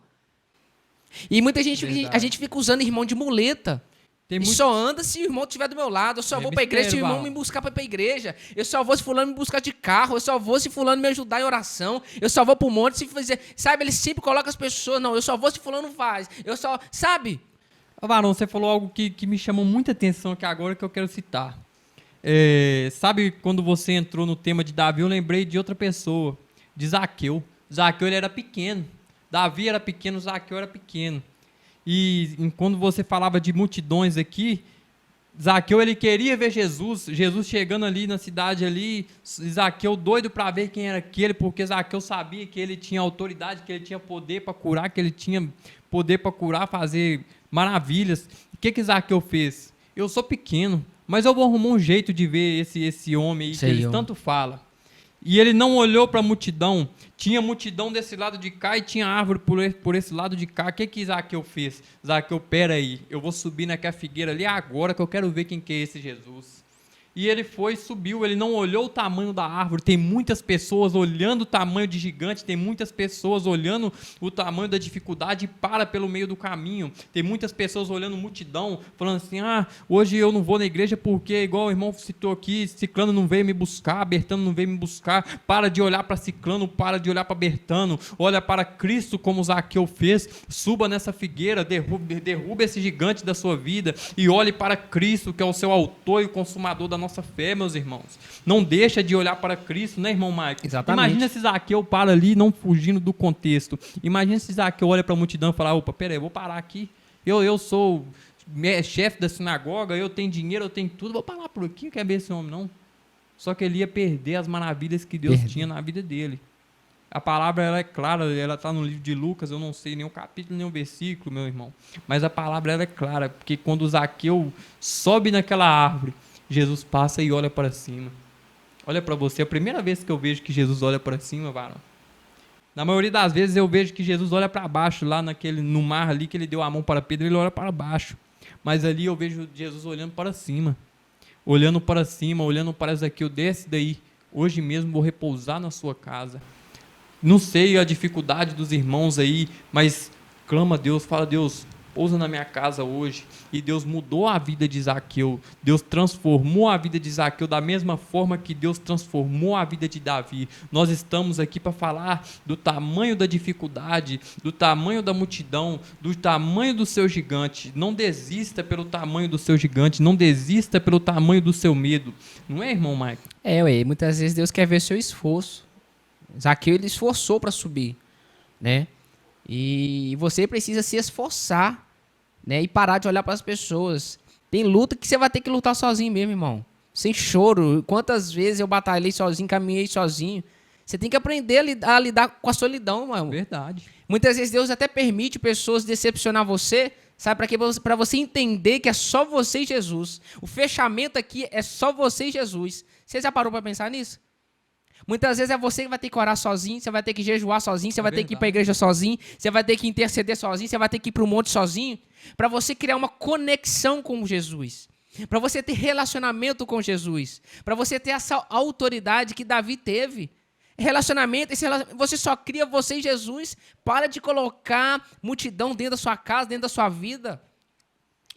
E muita gente, a gente fica usando irmão de muleta. Tem E só anda se o irmão estiver do meu lado. Eu só vou pra igreja se o irmão me buscar pra ir pra igreja. Eu só vou se fulano me buscar de carro. Eu só vou se fulano me ajudar em oração. Eu só vou pro monte se fazer... Sabe, ele sempre coloca as pessoas... Não, eu só vou se fulano faz. Eu só... Sabe? Varão, você falou algo que me chamou muita atenção aqui agora que eu quero citar. Sabe quando você entrou no tema de Davi, eu lembrei de outra pessoa, de Zaqueu. Zaqueu, ele era pequeno. Davi era pequeno, Zaqueu era pequeno. E quando você falava de multidões aqui, Zaqueu, ele queria ver Jesus chegando ali na cidade ali, Zaqueu doido para ver quem era aquele, porque Zaqueu sabia que ele tinha autoridade, que ele tinha poder para curar, que ele tinha poder para curar, fazer maravilhas. O que Zaqueu fez? Eu sou pequeno, mas eu vou arrumar um jeito de ver esse homem aí, que eles tanto falam. E ele não olhou para a multidão. Tinha multidão desse lado de cá e tinha árvore por esse lado de cá. O que Zaqueu fez? Zaqueu, pera aí, eu vou subir naquela figueira ali agora que eu quero ver quem que é esse Jesus. E ele foi, subiu, ele não olhou o tamanho da árvore. Tem muitas pessoas olhando o tamanho de gigante, tem muitas pessoas olhando o tamanho da dificuldade e para pelo meio do caminho. Tem muitas pessoas olhando multidão, falando assim, hoje eu não vou na igreja porque, igual o irmão citou aqui, Ciclano não veio me buscar, Bertano não veio me buscar. Para de olhar para Ciclano, para de olhar para Bertano, olha para Cristo como Zaqueu fez, suba nessa figueira, derruba esse gigante da sua vida e olhe para Cristo, que é o seu autor e o consumador da nossa fé, meus irmãos. Não deixa de olhar para Cristo, né, irmão Mike? Exatamente. Imagina se Zaqueu para ali, não fugindo do contexto. Imagina se Zaqueu olha para a multidão e fala, opa, peraí, eu vou parar aqui. Eu sou chefe da sinagoga, eu tenho dinheiro, eu tenho tudo, vou parar por aqui, não quer ver esse homem, não. Só que ele ia perder as maravilhas que Deus tinha na vida dele. A palavra, ela é clara, ela está no livro de Lucas, eu não sei nem o capítulo, nem o versículo, meu irmão. Mas a palavra, ela é clara, porque quando Zaqueu sobe naquela árvore, Jesus passa e olha para cima. Olha para você, é a primeira vez que eu vejo que Jesus olha para cima, varão. Na maioria das vezes eu vejo que Jesus olha para baixo, lá no mar ali, que ele deu a mão para Pedro, ele olha para baixo. Mas ali eu vejo Jesus olhando para cima. Olhando para cima, olhando para Zaqueu, desce daí. Hoje mesmo vou repousar na sua casa. Não sei a dificuldade dos irmãos aí, mas clama a Deus, fala, Deus, pousa na minha casa hoje. E Deus mudou a vida de Zaqueu. Deus transformou a vida de Zaqueu da mesma forma que Deus transformou a vida de Davi. Nós estamos aqui para falar do tamanho da dificuldade, do tamanho da multidão, do tamanho do seu gigante. Não desista pelo tamanho do seu gigante, não desista pelo tamanho do seu medo. Não é, irmão Mike? Muitas vezes Deus quer ver seu esforço. Zaqueu, ele esforçou para subir, né? E você precisa se esforçar, né? E parar de olhar para as pessoas. Tem luta que você vai ter que lutar sozinho mesmo, irmão. Sem choro. Quantas vezes eu batalhei sozinho, caminhei sozinho. Você tem que aprender a lidar com a solidão, mano. Verdade. Muitas vezes Deus até permite pessoas decepcionar você, sabe para quê? Para você entender que é só você e Jesus. O fechamento aqui é só você e Jesus. Você já parou para pensar nisso? Muitas vezes é você que vai ter que orar sozinho, você vai ter que jejuar sozinho, você vai ter que ir para a igreja sozinho, você vai ter que interceder sozinho, você vai ter que ir para o monte sozinho, para você criar uma conexão com Jesus, para você ter relacionamento com Jesus, para você ter essa autoridade que Davi teve. Relacionamento, você só cria você e Jesus. Para de colocar multidão dentro da sua casa, dentro da sua vida.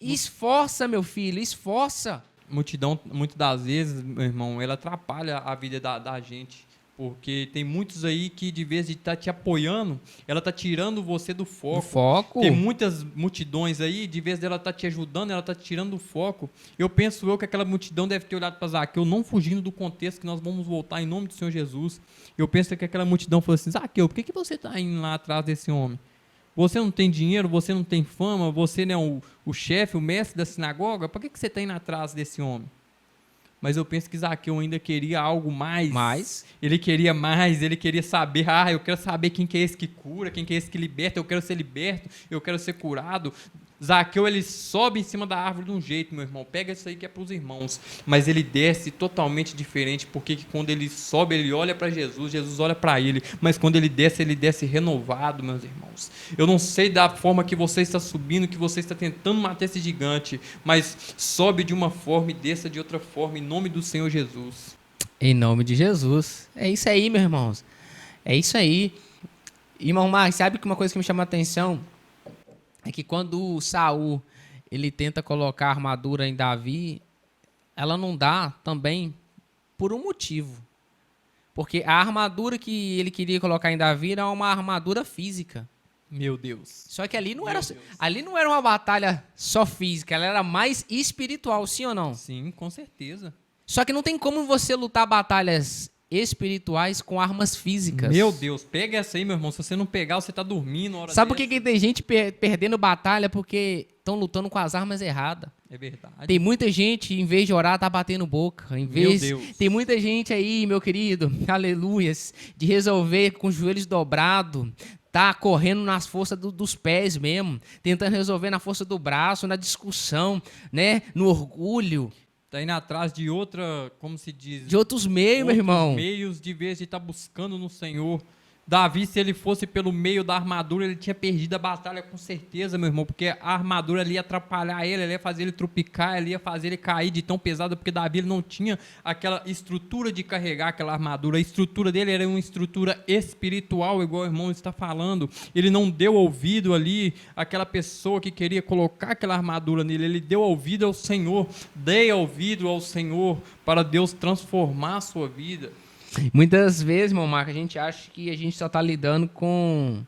Esforça, meu filho, esforça. Multidão, muitas das vezes, meu irmão, ela atrapalha a vida da gente, porque tem muitos aí que, de vez de estar te apoiando, ela está tirando você do foco. Tem muitas multidões aí, de vez dela estar te ajudando, ela está te tirando do foco. Eu penso que aquela multidão deve ter olhado para Zaqueu, não fugindo do contexto que nós vamos voltar em nome do Senhor Jesus. Eu penso que aquela multidão falou assim, Zaqueu, por que você está indo lá atrás desse homem? Você não tem dinheiro, você não tem fama, você não é o chefe, o mestre da sinagoga, por que você está indo atrás desse homem? Mas eu penso que Zaqueu ainda queria algo mais. Ele queria mais, ele queria saber, eu quero saber quem que é esse que cura, quem que é esse que liberta, eu quero ser liberto, eu quero ser curado. Zaqueu, ele sobe em cima da árvore de um jeito, meu irmão. Pega isso aí que é para os irmãos. Mas ele desce totalmente diferente, porque quando ele sobe, ele olha para Jesus, Jesus olha para ele. Mas quando ele desce renovado, meus irmãos. Eu não sei da forma que você está subindo, que você está tentando matar esse gigante, mas sobe de uma forma e desça de outra forma, em nome do Senhor Jesus. Em nome de Jesus. É isso aí, meus irmãos. É isso aí. Irmão Marcos, sabe que uma coisa que me chama a atenção é que quando Saul ele tenta colocar a armadura em Davi, ela não dá também por um motivo. Porque a armadura que ele queria colocar em Davi era uma armadura física. Meu Deus. Só que ali não era uma batalha só física, ela era mais espiritual, sim ou não? Sim, com certeza. Só que não tem como você lutar batalhas espirituais com armas físicas. Meu Deus, pega essa aí, meu irmão. Se você não pegar, você tá dormindo. Hora Sabe por que tem gente perdendo batalha? Porque estão lutando com as armas erradas. É verdade. Tem muita gente, em vez de orar, tá batendo boca. Tem muita gente aí, meu querido, aleluias, de resolver com os joelhos dobrados, tá correndo nas forças dos pés mesmo, tentando resolver na força do braço, na discussão, né, no orgulho. Tá indo atrás de outra, como se diz? De outros meios, meu irmão. Meios, de vez de estar buscando no Senhor. Davi, se ele fosse pelo meio da armadura, ele tinha perdido a batalha com certeza, meu irmão, porque a armadura ali ia atrapalhar ele ia fazer ele tropicar, ele ia fazer ele cair de tão pesado, porque Davi ele não tinha aquela estrutura de carregar aquela armadura. A estrutura dele era uma estrutura espiritual, igual o irmão está falando. Ele não deu ouvido ali àquela pessoa que queria colocar aquela armadura nele, ele deu ouvido ao Senhor. Dê ouvido ao Senhor para Deus transformar a sua vida. Muitas vezes, meu Marco, a gente acha que a gente só está lidando com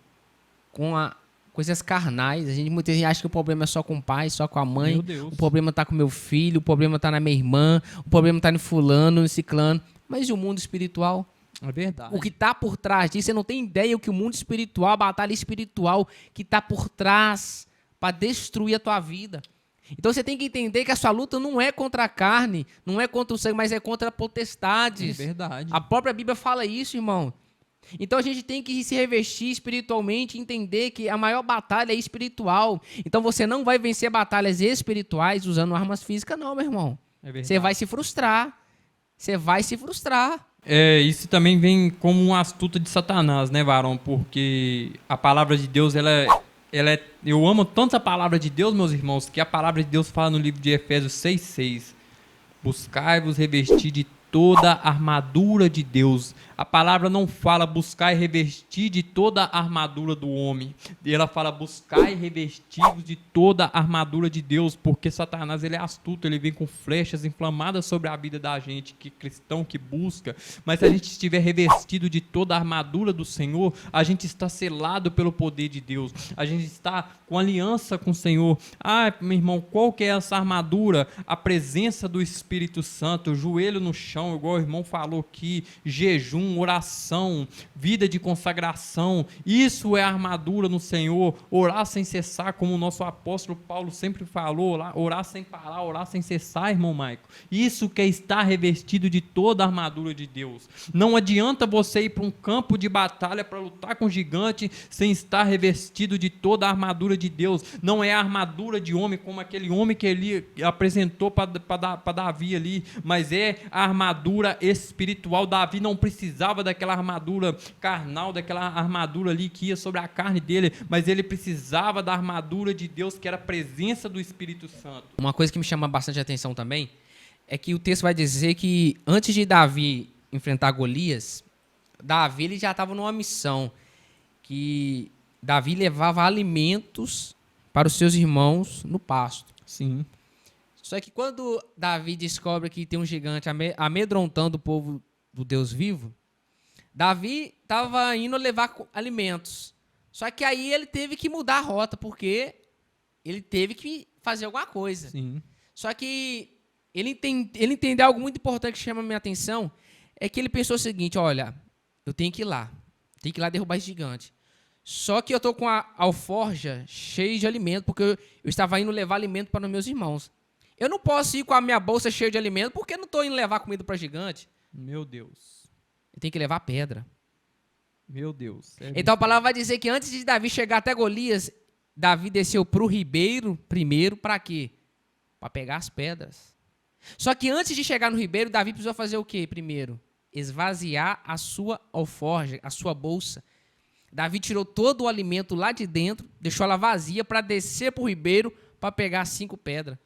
coisas carnais. Muitas vezes acha que o problema é só com o pai, só com a mãe. Meu Deus. O problema está com meu filho, o problema está na minha irmã, o problema está no fulano, no ciclano. Mas e o mundo espiritual? É verdade. O que está por trás disso, você não tem ideia o que o mundo espiritual, a batalha espiritual que está por trás para destruir a tua vida. Então você tem que entender que a sua luta não é contra a carne, não é contra o sangue, mas é contra potestades. É verdade. A própria Bíblia fala isso, irmão. Então a gente tem que se revestir espiritualmente e entender que a maior batalha é espiritual. Então você não vai vencer batalhas espirituais usando armas físicas, não, meu irmão. É verdade. Você vai se frustrar. Você vai se frustrar. Isso também vem como uma astuta de Satanás, né, varão? Porque a palavra de Deus, eu amo tanto a palavra de Deus, meus irmãos, que a palavra de Deus fala no livro de Efésios 6:6. Buscai-vos revestir de toda a armadura de Deus. A palavra não fala buscar e revestir de toda a armadura do homem. Ela fala buscar e revestir-vos de toda a armadura de Deus, porque Satanás ele é astuto, ele vem com flechas inflamadas sobre a vida da gente, que cristão que busca. Mas se a gente estiver revestido de toda a armadura do Senhor, a gente está selado pelo poder de Deus. A gente está com aliança com o Senhor. Meu irmão, qual que é essa armadura? A presença do Espírito Santo, joelho no chão, igual o irmão falou aqui, jejum, oração, vida de consagração. Isso é a armadura no Senhor. Orar sem cessar, como o nosso apóstolo Paulo sempre falou, orar sem parar, orar sem cessar, irmão Maico. Isso que é estar revestido de toda a armadura de Deus. Não adianta você ir para um campo de batalha para lutar com gigante sem estar revestido de toda a armadura de Deus. Não é a armadura de homem como aquele homem que ele apresentou para Davi ali, mas é a armadura espiritual. Davi não precisava daquela armadura carnal, daquela armadura ali que ia sobre a carne dele, mas ele precisava da armadura de Deus, que era a presença do Espírito Santo. Uma coisa que me chama bastante atenção também é que o texto vai dizer que antes de Davi enfrentar Golias, Davi ele já estava numa missão, que Davi levava alimentos para os seus irmãos no pasto. Sim. Só que quando Davi descobre que tem um gigante amedrontando o povo do Deus vivo, Davi estava indo levar alimentos. Só que aí ele teve que mudar a rota, porque ele teve que fazer alguma coisa. Sim. Só que ele entendeu algo muito importante que chama a minha atenção, é que ele pensou o seguinte: olha, eu tenho que ir lá derrubar esse gigante. Só que eu estou com a alforja cheia de alimento, porque eu estava indo levar alimento para os meus irmãos. Eu não posso ir com a minha bolsa cheia de alimento, porque eu não estou indo levar comida para gigante. Meu Deus. Eu tenho que levar pedra. Meu Deus. Então a palavra vai dizer que antes de Davi chegar até Golias, Davi desceu para o ribeiro primeiro, para quê? Para pegar as pedras. Só que antes de chegar no ribeiro, Davi precisou fazer o quê primeiro? Esvaziar a sua alforja, a sua bolsa. Davi tirou todo o alimento lá de dentro, deixou ela vazia para descer para o ribeiro para pegar 5 pedras.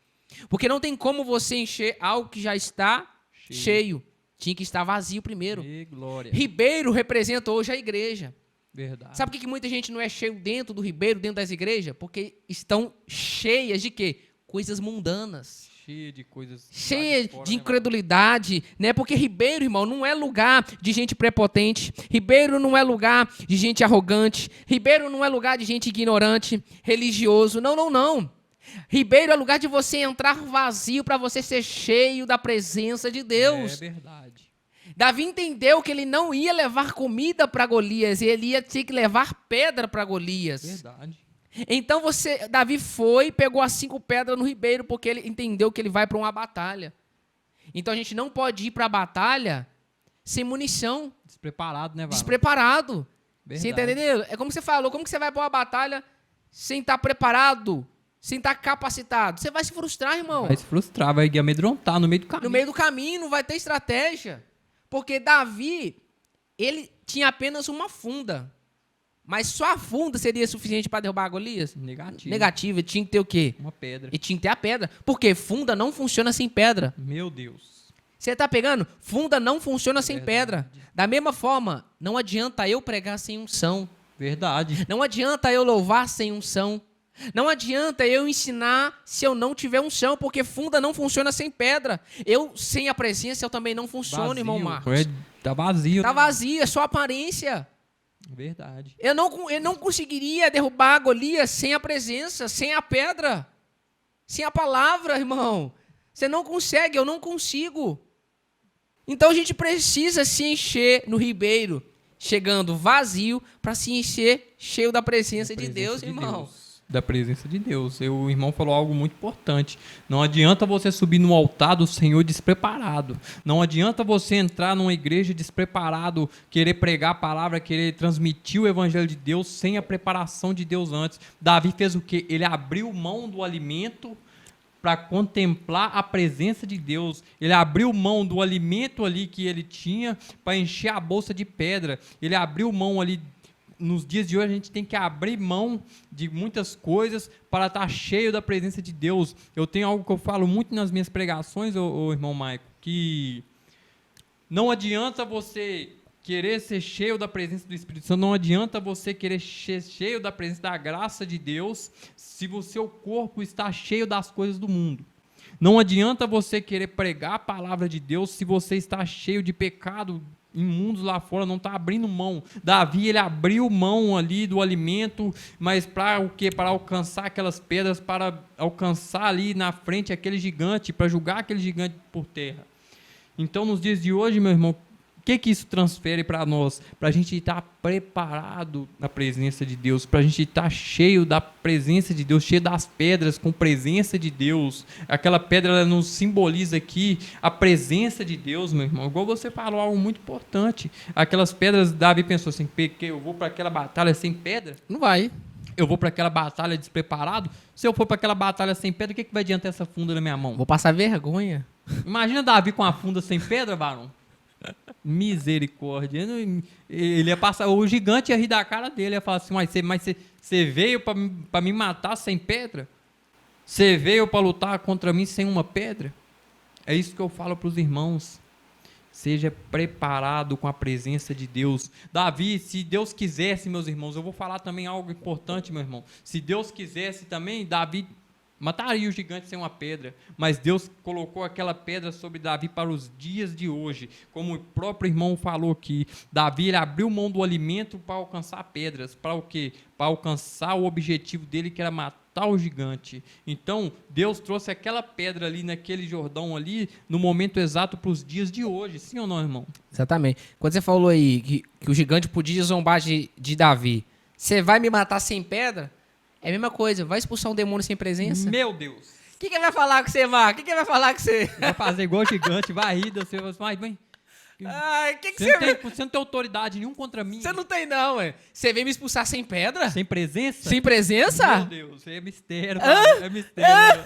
Porque não tem como você encher algo que já está cheio. Tinha que estar vazio primeiro. E glória. Ribeiro representa hoje a igreja. Verdade. Sabe por que muita gente não é cheio dentro do ribeiro, dentro das igrejas? Porque estão cheias de quê? Coisas mundanas. Cheia de coisas. Cheia fora, de incredulidade, né? Porque ribeiro, irmão, não é lugar de gente prepotente. Ribeiro não é lugar de gente arrogante. Ribeiro não é lugar de gente ignorante, religioso. Não, não, não. Ribeiro é lugar de você entrar vazio para você ser cheio da presença de Deus. É verdade. Davi entendeu que ele não ia levar comida para Golias, ele ia ter que levar pedra para Golias. Verdade. Então Davi foi e pegou as 5 pedras no ribeiro, porque ele entendeu que ele vai para uma batalha. Então a gente não pode ir para a batalha sem munição. Despreparado, né, Varão? Despreparado. Verdade. Você está entendendo? É como você falou, como que você vai para uma batalha sem estar preparado, sem estar capacitado? Você vai se frustrar, irmão. Vai se frustrar, vai amedrontar no meio do caminho. No meio do caminho não vai ter estratégia. Porque Davi, ele tinha apenas uma funda. Mas só a funda seria suficiente para derrubar Golias? Negativo. Negativo, ele tinha que ter o quê? Uma pedra. Ele tinha que ter a pedra. Porque funda não funciona sem pedra. Meu Deus. Você tá pegando? Funda não funciona sem Verdade. pedra. Da mesma forma, não adianta eu pregar sem unção. Verdade. Não adianta eu louvar sem unção. Não adianta eu ensinar se eu não tiver unção, porque funda não funciona sem pedra. Eu, sem a presença, eu também não funciono, Vazio. irmão Marcos. Tá vazio. Tá né? vazio, é só aparência. Verdade. Eu não conseguiria derrubar Golias sem a presença, sem a pedra, sem a palavra, irmão. Você não consegue, eu não consigo. Então a gente precisa se encher no ribeiro, chegando vazio, para se encher cheio da presença de Deus, irmão. Da presença de Deus. O irmão falou algo muito importante. Não adianta você subir no altar do Senhor despreparado. Não adianta você entrar numa igreja despreparado, querer pregar a palavra, querer transmitir o evangelho de Deus sem a preparação de Deus antes. Davi fez o quê? Ele abriu mão do alimento para contemplar a presença de Deus. Ele abriu mão do alimento ali que ele tinha para encher a bolsa de pedra. Ele abriu mão ali. Nos dias de hoje a gente tem que abrir mão de muitas coisas para estar cheio da presença de Deus. Eu tenho algo que eu falo muito nas minhas pregações, ô irmão Maico, que não adianta você querer ser cheio da presença do Espírito Santo, não adianta você querer ser cheio da presença da graça de Deus se o seu corpo está cheio das coisas do mundo. Não adianta você querer pregar a palavra de Deus se você está cheio de pecado imundos lá fora, não está abrindo mão. Davi, ele abriu mão ali do alimento, mas para o quê? Para alcançar aquelas pedras, para alcançar ali na frente aquele gigante, para julgar aquele gigante por terra. Então, nos dias de hoje, meu irmão, o que isso transfere para nós? Para a gente estar preparado na presença de Deus, para a gente estar cheio da presença de Deus, cheio das pedras com presença de Deus. Aquela pedra, ela nos simboliza aqui a presença de Deus, meu irmão. Igual você falou, algo muito importante. Aquelas pedras, Davi pensou assim, eu vou para aquela batalha sem pedra? Não vai. Eu vou para aquela batalha despreparado? Se eu for para aquela batalha sem pedra, o que vai adiantar essa funda na minha mão? Vou passar vergonha. Imagina Davi com a funda sem pedra, varão. Misericórdia. Ele ia passar, o gigante ia rir da cara dele, ia falar assim, mas você veio para me matar sem pedra? Você veio para lutar contra mim sem uma pedra? É isso que eu falo para os irmãos. Seja preparado com a presença de Deus. Davi, se Deus quisesse, meus irmãos, eu vou falar também algo importante, meu irmão. Se Deus quisesse também, Davi mataria o gigante sem uma pedra, mas Deus colocou aquela pedra sobre Davi para os dias de hoje, como o próprio irmão falou aqui. Davi, ele abriu mão do alimento para alcançar pedras, para o quê? Para alcançar o objetivo dele, que era matar o gigante. Então, Deus trouxe aquela pedra ali, naquele Jordão ali, no momento exato para os dias de hoje, sim ou não, irmão? Exatamente. Quando você falou aí que o gigante podia zombar de Davi, você vai me matar sem pedra? É a mesma coisa, vai expulsar um demônio sem presença? Meu Deus! O que vai falar com você, Marco? O que vai falar com você? Vai fazer igual o gigante, vai rir, você vai mas bem, Ai, que Você não tem autoridade nenhuma contra mim. Você não tem, não, ué. Você veio me expulsar sem pedra? Sem presença? Sem presença? Meu Deus, é mistério, mano. É mistério.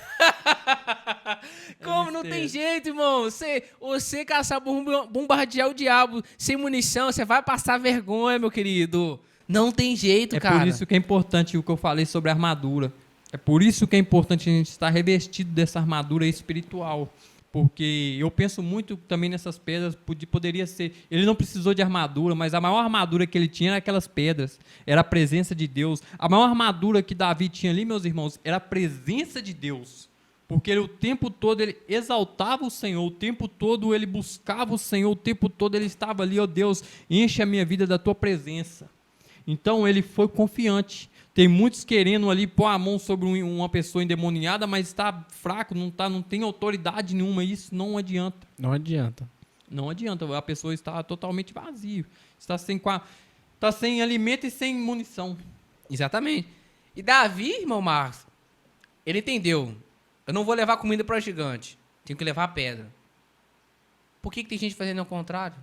Como? Não tem jeito, irmão. Você caçar bombardear o diabo sem munição, você vai passar vergonha, meu querido. Não tem jeito, cara. É por isso que é importante o que eu falei sobre a armadura. É por isso que é importante a gente estar revestido dessa armadura espiritual. Porque eu penso muito também nessas pedras, poderia ser... Ele não precisou de armadura, mas a maior armadura que ele tinha era aquelas pedras. Era a presença de Deus. A maior armadura que Davi tinha ali, meus irmãos, era a presença de Deus. Porque ele, o tempo todo ele exaltava o Senhor, o tempo todo ele buscava o Senhor, o tempo todo ele estava ali, ó Deus, enche a minha vida da tua presença. Então ele foi confiante. Tem muitos querendo ali pôr a mão sobre uma pessoa endemoniada, mas está fraco, não tem autoridade nenhuma. Isso não adianta. Não adianta. Não adianta. A pessoa está totalmente vazia. Está sem alimento e sem munição. Exatamente. E Davi, irmão Marcos, ele entendeu. Eu não vou levar comida para o gigante. Tenho que levar a pedra. Por que tem gente fazendo ao contrário?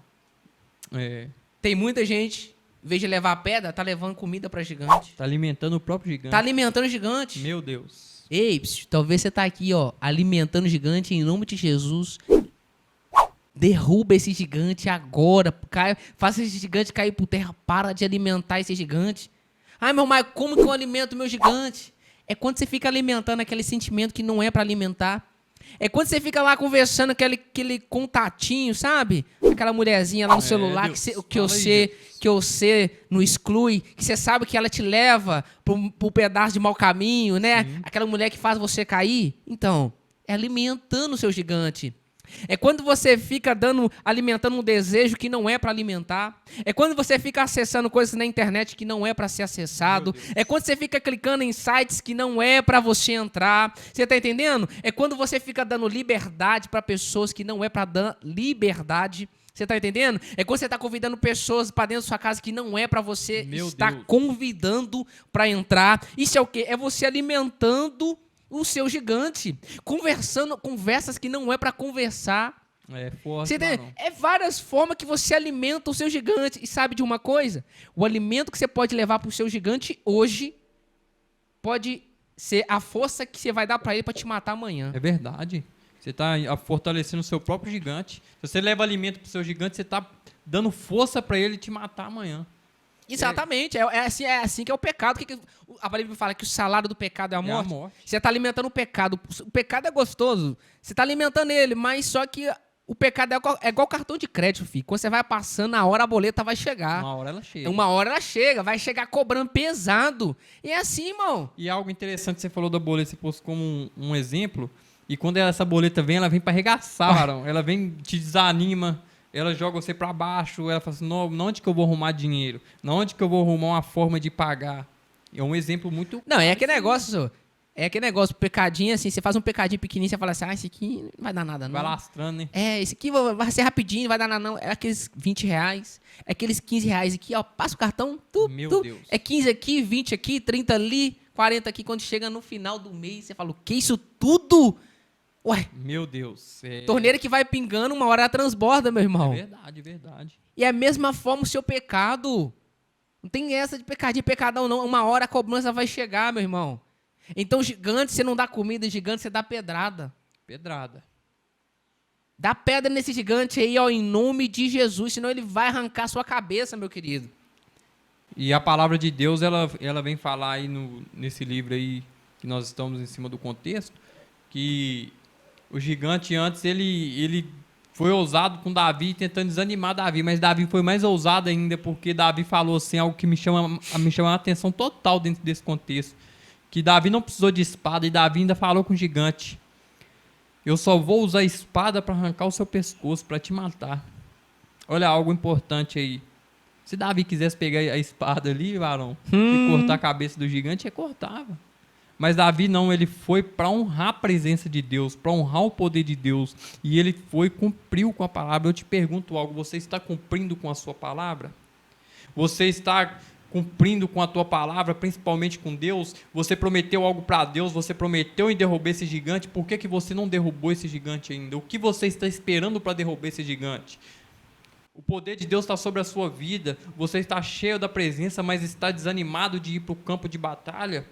Tem muita gente... Em vez de levar a pedra, tá levando comida para gigante. Está alimentando o próprio gigante. Tá alimentando o gigante. Meu Deus. Ei, talvez você tá aqui, ó, alimentando o gigante em nome de Jesus. Derruba esse gigante agora. Faça esse gigante cair por terra. Para de alimentar esse gigante. Ai, meu pai, como que eu alimento o meu gigante? É quando você fica alimentando aquele sentimento que não é para alimentar. É quando você fica lá conversando aquele contatinho, sabe? Aquela mulherzinha lá no celular que você não exclui, que você sabe que ela te leva pro pedaço de mau caminho, né? Aquela mulher que faz você cair. Então, é alimentando o seu gigante. É quando você fica alimentando um desejo que não é para alimentar. É quando você fica acessando coisas na internet que não é para ser acessado. É quando você fica clicando em sites que não é para você entrar. Você está entendendo? É quando você fica dando liberdade para pessoas que não é para dar liberdade. Você está entendendo? É quando você está convidando pessoas para dentro da sua casa que não é para você estar convidando para entrar. Isso é o quê? É você alimentando o seu gigante, conversas que não é para conversar. É forte, você é várias formas que você alimenta o seu gigante. E sabe de uma coisa? O alimento que você pode levar para o seu gigante hoje pode ser a força que você vai dar para ele para te matar amanhã. É verdade. Você está fortalecendo o seu próprio gigante. Se você leva alimento para o seu gigante, você está dando força para ele te matar amanhã. Exatamente, é assim que é o pecado. A Bíblia fala que o salário do pecado é a morte. Você está alimentando o pecado. O pecado é gostoso. Você está alimentando ele, mas só que o pecado é igual cartão de crédito, filho. Quando você vai passando, a hora a boleta vai chegar. Uma hora ela chega. Uma hora ela chega, vai chegar cobrando pesado. E é assim, irmão. E algo interessante, você falou da boleta, você pôs como um exemplo. E quando essa boleta vem, ela vem para arregaçar, Arão. Ela vem, te desanima. Ela joga você para baixo, ela fala assim, não, onde que eu vou arrumar dinheiro? Onde que eu vou arrumar uma forma de pagar? É um exemplo muito... Não, é aquele negócio, pecadinho assim, você faz um pecadinho pequenininho, você fala assim, esse aqui não vai dar nada não. Vai lastrando, né? Esse aqui vai ser rapidinho, não vai dar nada não. É aqueles R$20, é aqueles R$15 aqui, ó, passa o cartão, Meu Deus. É 15 aqui, 20 aqui, 30 ali, 40 aqui, quando chega no final do mês, você fala, o que isso tudo? Ué, meu Deus. Torneira que vai pingando, uma hora ela transborda, meu irmão. É verdade. E é a mesma forma o seu pecado. Não tem essa de pecadinho, pecadão não. Uma hora a cobrança vai chegar, meu irmão. Então, gigante, você não dá comida, gigante, você dá pedrada. Dá pedra nesse gigante aí, ó, em nome de Jesus, senão ele vai arrancar sua cabeça, meu querido. E a palavra de Deus, ela vem falar aí nesse livro aí, que nós estamos em cima do contexto, que... O gigante antes, ele foi ousado com Davi, tentando desanimar Davi, mas Davi foi mais ousado ainda, porque Davi falou assim, algo que me chama a atenção total dentro desse contexto, que Davi não precisou de espada, e Davi ainda falou com o gigante, eu só vou usar a espada para arrancar o seu pescoço, para te matar. Olha algo importante aí. Se Davi quisesse pegar a espada ali, varão, e cortar a cabeça do gigante, ele cortava. Mas Davi não, ele foi para honrar a presença de Deus, para honrar o poder de Deus. E ele cumpriu com a palavra. Eu te pergunto algo, você está cumprindo com a sua palavra? Você está cumprindo com a tua palavra, principalmente com Deus? Você prometeu algo para Deus, você prometeu em derrubar esse gigante, por que você não derrubou esse gigante ainda? O que você está esperando para derrubar esse gigante? O poder de Deus está sobre a sua vida. Você está cheio da presença, mas está desanimado de ir para o campo de batalha.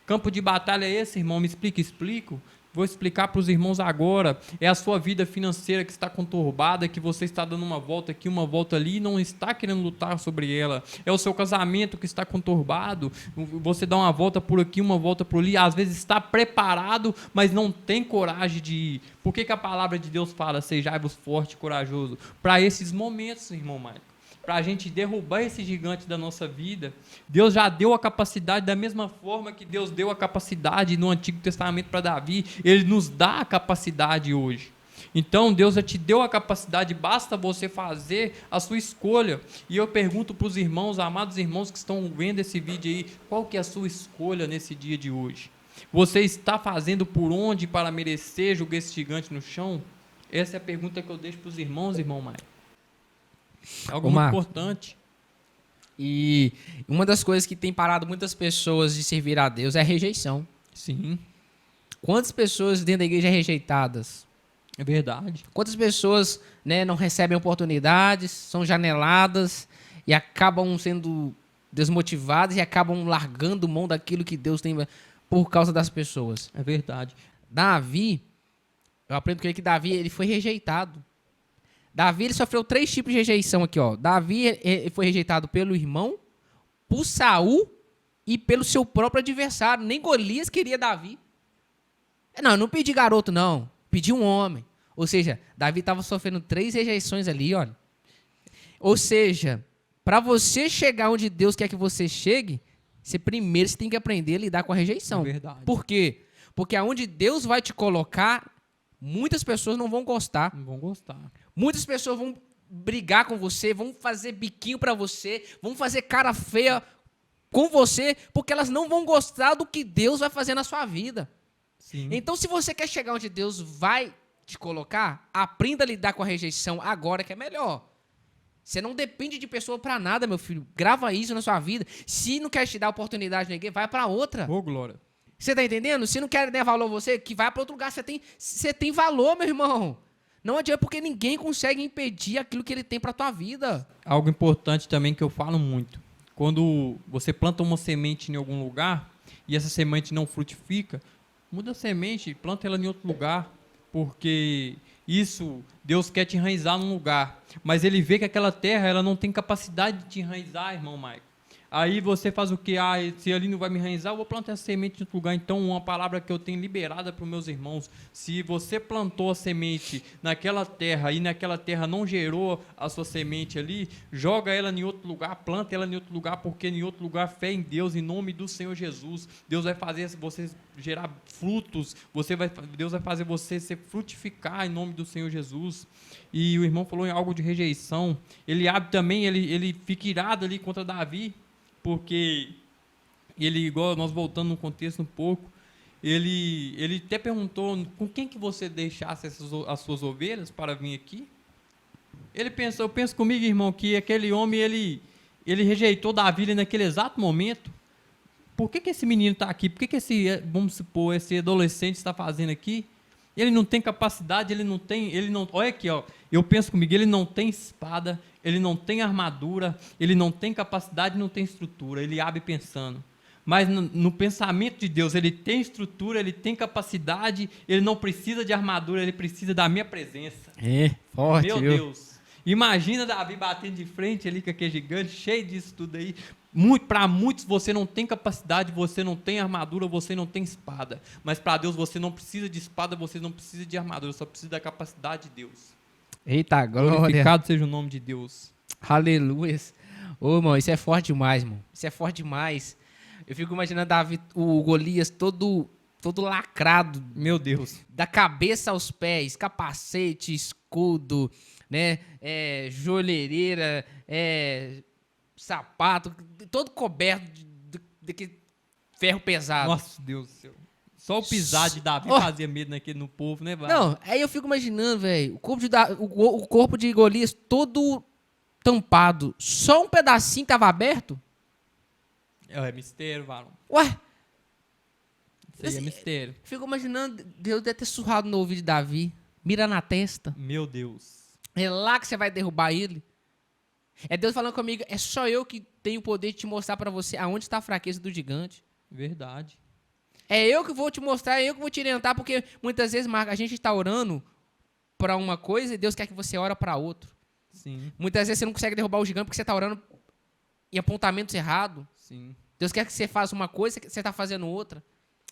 Campo de batalha é esse, irmão? Me explica, explico. Vou explicar para os irmãos agora. É a sua vida financeira que está conturbada, que você está dando uma volta aqui, uma volta ali e não está querendo lutar sobre ela. É o seu casamento que está conturbado. Você dá uma volta por aqui, uma volta por ali. Às vezes está preparado, mas não tem coragem de ir. Por que a palavra de Deus fala, sejai-vos forte e corajoso? Para esses momentos, irmão Maico. Para a gente derrubar esse gigante da nossa vida. Deus já deu a capacidade, da mesma forma que Deus deu a capacidade no Antigo Testamento para Davi, Ele nos dá a capacidade hoje. Então, Deus já te deu a capacidade, basta você fazer a sua escolha. E eu pergunto para os irmãos, amados irmãos que estão vendo esse vídeo aí, qual que é a sua escolha nesse dia de hoje? Você está fazendo por onde para merecer jogar esse gigante no chão? Essa é a pergunta que eu deixo para os irmãos, irmão Maio. Algo muito importante. E uma das coisas que tem parado muitas pessoas de servir a Deus é a rejeição. Sim. Quantas pessoas dentro da igreja rejeitadas? É verdade. Quantas pessoas, né, não recebem oportunidades, são janeladas e acabam sendo desmotivadas e acabam largando mão daquilo que Deus tem por causa das pessoas. É verdade. Davi, eu aprendo com ele que Davi ele foi rejeitado. Davi ele sofreu 3 tipos de rejeição aqui, ó. Davi ele foi rejeitado pelo irmão, por Saul e pelo seu próprio adversário. Nem Golias queria Davi. Não, eu não pedi garoto, não. Pedi um homem. Ou seja, Davi estava sofrendo 3 rejeições ali, olha. Ou seja, para você chegar onde Deus quer que você chegue, você primeiro tem que aprender a lidar com a rejeição. É verdade. Por quê? Porque aonde Deus vai te colocar, muitas pessoas não vão gostar. Não vão gostar. Muitas pessoas vão brigar com você, vão fazer biquinho pra você, vão fazer cara feia com você, porque elas não vão gostar do que Deus vai fazer na sua vida. Sim. Então, se você quer chegar onde Deus vai te colocar, aprenda a lidar com a rejeição agora que é melhor. Você não depende de pessoa pra nada, meu filho. Grava isso na sua vida. Se não quer te dar oportunidade na igreja, vai pra outra. Ô, glória. Você tá entendendo? Se não quer dar valor a você, que vai pra outro lugar. Você tem valor, meu irmão. Não adianta, porque ninguém consegue impedir aquilo que ele tem para a tua vida. Algo importante também que eu falo muito. Quando você planta uma semente em algum lugar e essa semente não frutifica, muda a semente, planta ela em outro lugar, porque isso, Deus quer te enraizar num lugar. Mas Ele vê que aquela terra ela não tem capacidade de te enraizar, irmão Maico. Aí você faz o quê? Se ali não vai me enraizar, eu vou plantar a semente em outro lugar. Então, uma palavra que eu tenho liberada para os meus irmãos, se você plantou a semente naquela terra e naquela terra não gerou a sua semente ali, joga ela em outro lugar, planta ela em outro lugar, porque em outro lugar, fé em Deus, em nome do Senhor Jesus. Deus vai fazer você gerar frutos, Deus vai fazer você se frutificar em nome do Senhor Jesus. E o irmão falou em algo de rejeição. Eliabe também, ele fica irado ali contra Davi, porque ele, igual nós voltando no contexto um pouco, ele até perguntou com quem que você deixasse as suas ovelhas para vir aqui. Ele pensou, eu penso comigo, irmão, que aquele homem, ele rejeitou Davi ali naquele exato momento. Por que esse menino está aqui? Por que esse, vamos supor, esse adolescente está fazendo aqui? Ele não tem capacidade, olha aqui, ó, eu penso comigo, ele não tem espada, ele não tem armadura, ele não tem capacidade, não tem estrutura, ele abre pensando. Mas no pensamento de Deus, ele tem estrutura, ele tem capacidade, ele não precisa de armadura, ele precisa da minha presença. É, forte, Meu viu? Deus, imagina Davi batendo de frente ali com aquele gigante, cheio disso tudo aí. Para muitos você não tem capacidade, você não tem armadura, você não tem espada. Mas para Deus você não precisa de espada, você não precisa de armadura, só precisa da capacidade de Deus. Eita, glória. Glorificado seja o nome de Deus. Aleluia. Ô, irmão, isso é forte demais, irmão. Isso é forte demais. Eu fico imaginando Davi, o Golias todo lacrado. Meu Deus. Da cabeça aos pés, capacete, escudo, né? Joelheira, sapato, todo coberto de ferro pesado. Nossa, Deus do céu. Só o pisar de Davi fazia medo no povo, né, velho? Não, aí eu fico imaginando, velho, o corpo de Golias todo tampado, só um pedacinho tava aberto? É mistério, varão. Ué? Isso aí é mistério. Fico imaginando, Deus deve ter surrado no ouvido de Davi, mira na testa. Meu Deus. É lá que você vai derrubar ele. É Deus falando comigo, é só eu que tenho o poder de te mostrar para você aonde está a fraqueza do gigante. Verdade. É eu que vou te mostrar, é eu que vou te orientar, porque muitas vezes, Marco, a gente está orando para uma coisa e Deus quer que você ore para outra. Sim, Muitas vezes você não consegue derrubar o gigante porque você está orando em apontamentos errados. sim. Deus quer que você faça uma coisa e você está fazendo outra.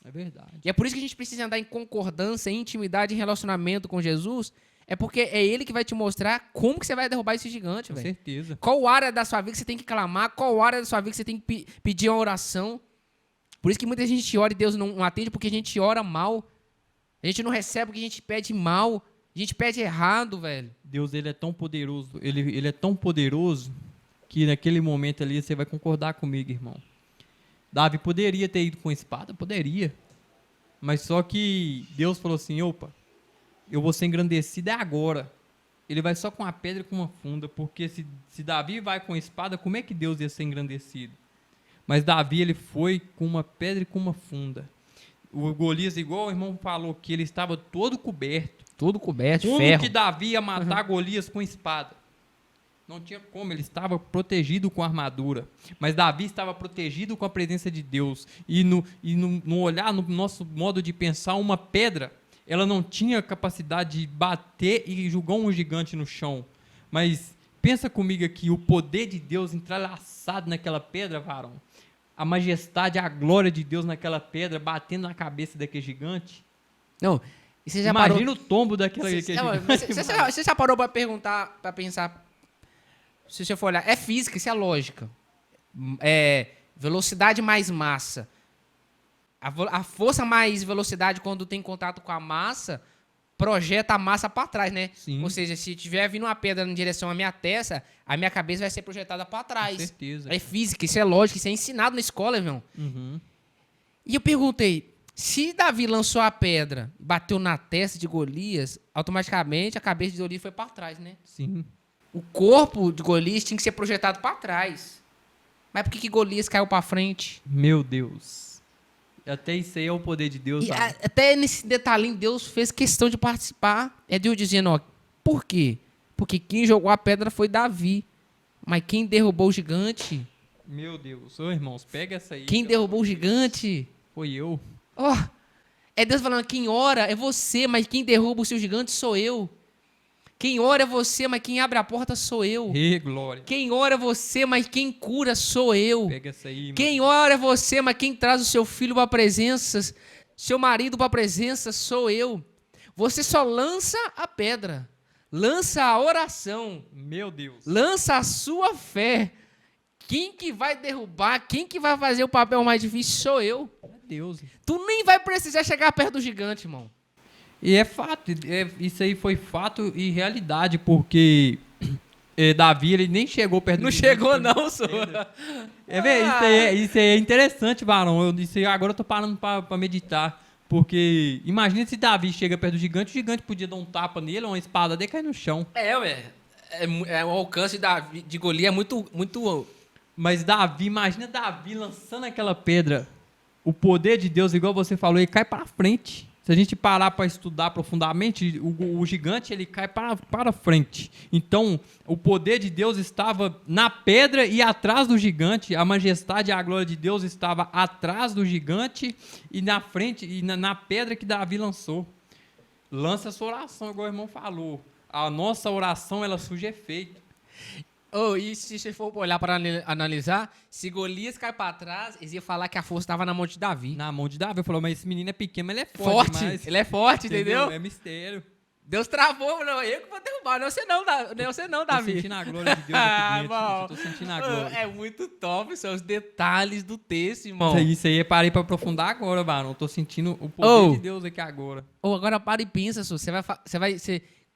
É verdade. E é por isso que a gente precisa andar em concordância, em intimidade, em relacionamento com Jesus. É porque é Ele que vai te mostrar como que você vai derrubar esse gigante, Com velho. certeza. Qual área da sua vida que você tem que clamar, qual área da sua vida que você tem que pedir uma oração. Por isso que muita gente ora e Deus não atende, porque a gente ora mal. A gente não recebe porque a gente pede mal. A gente pede errado, velho. Deus, ele é tão poderoso, ele é tão poderoso que naquele momento ali você vai concordar comigo, irmão. Davi poderia ter ido com espada? Poderia. Mas só que Deus falou assim, opa, eu vou ser engrandecido é agora. Ele vai só com a pedra e com uma funda, porque se Davi vai com espada, como é que Deus ia ser engrandecido? Mas Davi, ele foi com uma pedra e com uma funda. O Golias, igual o irmão falou, que ele estava todo coberto. Tudo coberto de Como ferro. que Davi ia matar Golias com espada? Não tinha como, ele estava protegido com armadura. Mas Davi estava protegido com a presença de Deus. E no olhar, no nosso modo de pensar, uma pedra, ela não tinha capacidade de bater e jogar um gigante no chão. Mas pensa comigo aqui, o poder de Deus entrelaçado naquela pedra, varão. A majestade, a glória de Deus naquela pedra, batendo na cabeça daquele gigante. Não, e você já Imagina parou... o tombo daquele Você, gigante. você já parou para perguntar, para pensar... Se você for olhar, é física, isso é lógica. É velocidade mais massa. A força mais velocidade, quando tem contato com a massa, projeta a massa para trás, né? Sim. Ou seja, se tiver vindo uma pedra em direção à minha testa, a minha cabeça vai ser projetada para trás. Com certeza. É física, isso é lógica, isso é ensinado na escola, irmão. Uhum. E eu perguntei, se Davi lançou a pedra, bateu na testa de Golias, automaticamente a cabeça de Golias foi para trás, né? Sim. O corpo de Golias tinha que ser projetado para trás. Mas por que Golias caiu para frente? Meu Deus. Até isso aí é o poder de Deus. E até nesse detalhinho, Deus fez questão de participar. É Deus dizendo, ó, por quê? Porque quem jogou a pedra foi Davi. Mas quem derrubou o gigante? Meu Deus. Ô, irmãos, pega essa aí. Quem derrubou o gigante? Foi eu. Ó, é Deus falando, quem ora é você, mas quem derruba o seu gigante sou eu. Quem ora é você, mas quem abre a porta sou eu. Ê, glória. Quem ora é você, mas quem cura sou eu. Pega essa aí, Quem ora é você, mas quem traz o seu filho para a presença, seu marido para a presença, sou eu. Você só lança a pedra, lança a oração, Meu Deus. lança a sua fé. Quem que vai derrubar, quem que vai fazer o papel mais difícil sou eu. É Deus. Tu nem vai precisar chegar perto do gigante, irmão. E é fato. Isso aí foi fato e realidade, porque Davi, ele nem chegou perto Não do chegou gigante. não, senhor. Isso aí é interessante, varão. Agora eu tô parando pra meditar. Porque imagina se Davi chega perto do gigante, o gigante podia dar um tapa nele, uma espada dele cair no chão. O alcance de Golias é muito... Mas Davi, imagina Davi lançando aquela pedra. O poder de Deus, igual você falou, ele cai para frente. Se a gente parar para estudar profundamente, o gigante ele cai para frente. Então, o poder de Deus estava na pedra e atrás do gigante. A majestade e a glória de Deus estava atrás do gigante e na frente e na pedra que Davi lançou. Lança a sua oração, igual o irmão falou. A nossa oração, ela surge efeito. E se você for olhar para analisar, se Golias cai para trás, eles iam falar que a força estava na mão de Davi. Na mão de Davi. Falou, mas esse menino é pequeno, mas ele é forte demais. Ele é forte, entendeu? É mistério. Deus travou, não, eu que vou derrubar, não você não, Davi. Tô sentindo a glória de Deus aqui dentro. Tô sentindo a glória. É muito top, são os detalhes do texto, irmão. Isso aí eu parei pra aprofundar agora, Barão. Tô sentindo o poder de Deus aqui agora. Agora para e pensa,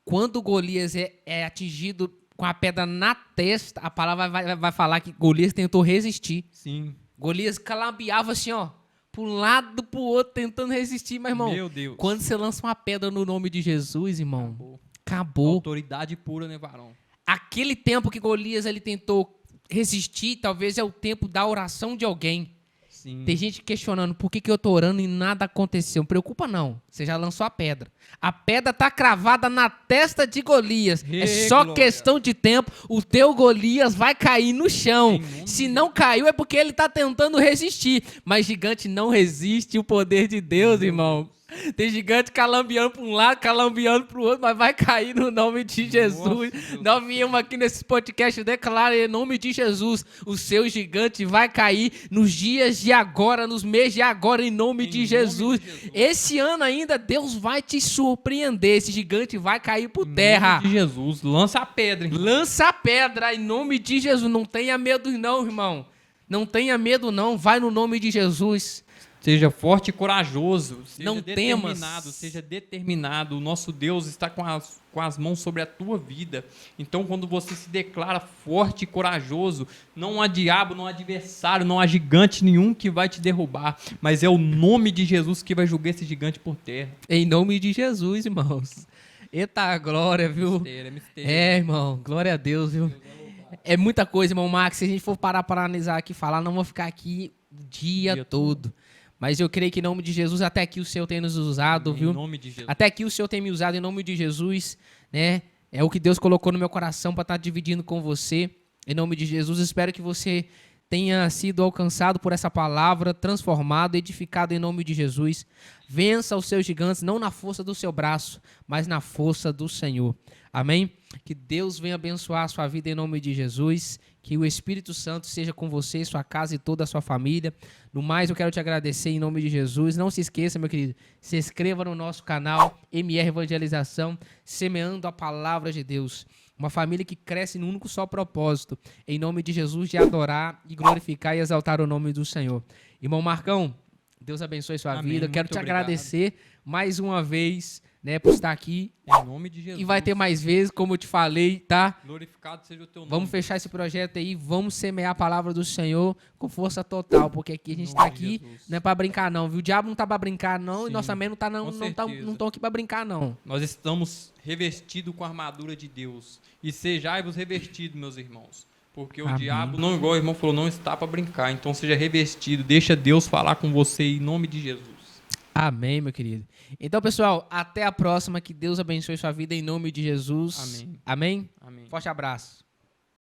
quando Golias é atingido com a pedra na testa, a palavra vai falar que Golias tentou resistir. Sim. Golias calambiava assim, ó, para um lado, para o outro, tentando resistir. Mas, irmão, Meu Deus. quando você lança uma pedra no nome de Jesus, irmão, acabou. Autoridade pura, né, Varão? Aquele tempo que Golias ele tentou resistir, talvez é o tempo da oração de alguém. Sim. Tem gente questionando por que eu tô orando e nada aconteceu. Não preocupa não, você já lançou a pedra. A pedra tá cravada na testa de Golias. É só Glória. questão de tempo, o teu Golias vai cair no chão. Em nome Se de não caiu é porque ele tá tentando resistir. Mas gigante não resiste o poder de Deus, irmão. Tem gigante calambiando para um lado, calambiando para o outro, mas vai cair no nome de Jesus. Deus. Nós viemos aqui nesse podcast declarar em nome de Jesus. O seu gigante vai cair nos dias de agora, nos meses de agora, em nome de Jesus. Esse ano ainda Deus vai te surpreender. Esse gigante vai cair por terra. Em nome de Jesus, lança a pedra, irmão. Lança a pedra em nome de Jesus. Não tenha medo não, irmão. Não tenha medo não. Vai no nome de Jesus. Seja forte e corajoso, seja Não determinado, temas. seja determinado. O nosso Deus está com as mãos sobre a tua vida. Então, quando você se declara forte e corajoso, não há diabo, não há adversário, não há gigante nenhum que vai te derrubar, mas é o nome de Jesus que vai julgar esse gigante por terra. Em nome de Jesus, irmãos. Eita glória, viu? Mistério. É, irmão. Glória a Deus, viu? É muita coisa, irmão Max. Se a gente for parar para analisar aqui e falar, não vou ficar aqui o dia todo. Mas eu creio que em nome de Jesus, até aqui o Senhor tem nos usado, viu? Em nome de Jesus. Até aqui o Senhor tem me usado em nome de Jesus, né? É o que Deus colocou no meu coração para estar dividindo com você. Em nome de Jesus, espero que você tenha sido alcançado por essa palavra, transformado, edificado em nome de Jesus. Vença os seus gigantes, não na força do seu braço, mas na força do Senhor. Amém? Que Deus venha abençoar a sua vida em nome de Jesus. Que o Espírito Santo seja com você, sua casa e toda a sua família. No mais, eu quero te agradecer em nome de Jesus. Não se esqueça, meu querido, se inscreva no nosso canal MR Evangelização, semeando a palavra de Deus. Uma família que cresce num único só propósito, em nome de Jesus, de adorar e glorificar e exaltar o nome do Senhor. Irmão Marcão, Deus abençoe sua Amém, vida. Eu quero muito te obrigado. agradecer mais uma vez, né, por estar aqui. Em nome de Jesus. E vai ter mais vezes, como eu te falei, tá? Glorificado seja o teu nome. Vamos fechar esse projeto aí, vamos semear a palavra do Senhor com força total, porque aqui a gente Em tá nome de aqui, Jesus. não é pra brincar não, viu? O diabo não tá pra brincar não, e Sim, nós também não com certeza. estão aqui pra brincar não. Nós estamos revestidos com a armadura de Deus. E sejai-vos revestidos, meus irmãos. Porque o Amém. diabo, não, igual o irmão falou, não está para brincar. Então seja revestido. Deixa Deus falar com você em nome de Jesus. Amém, meu querido. Então, pessoal, até a próxima, que Deus abençoe sua vida em nome de Jesus. Amém. Amém? Amém. Forte abraço.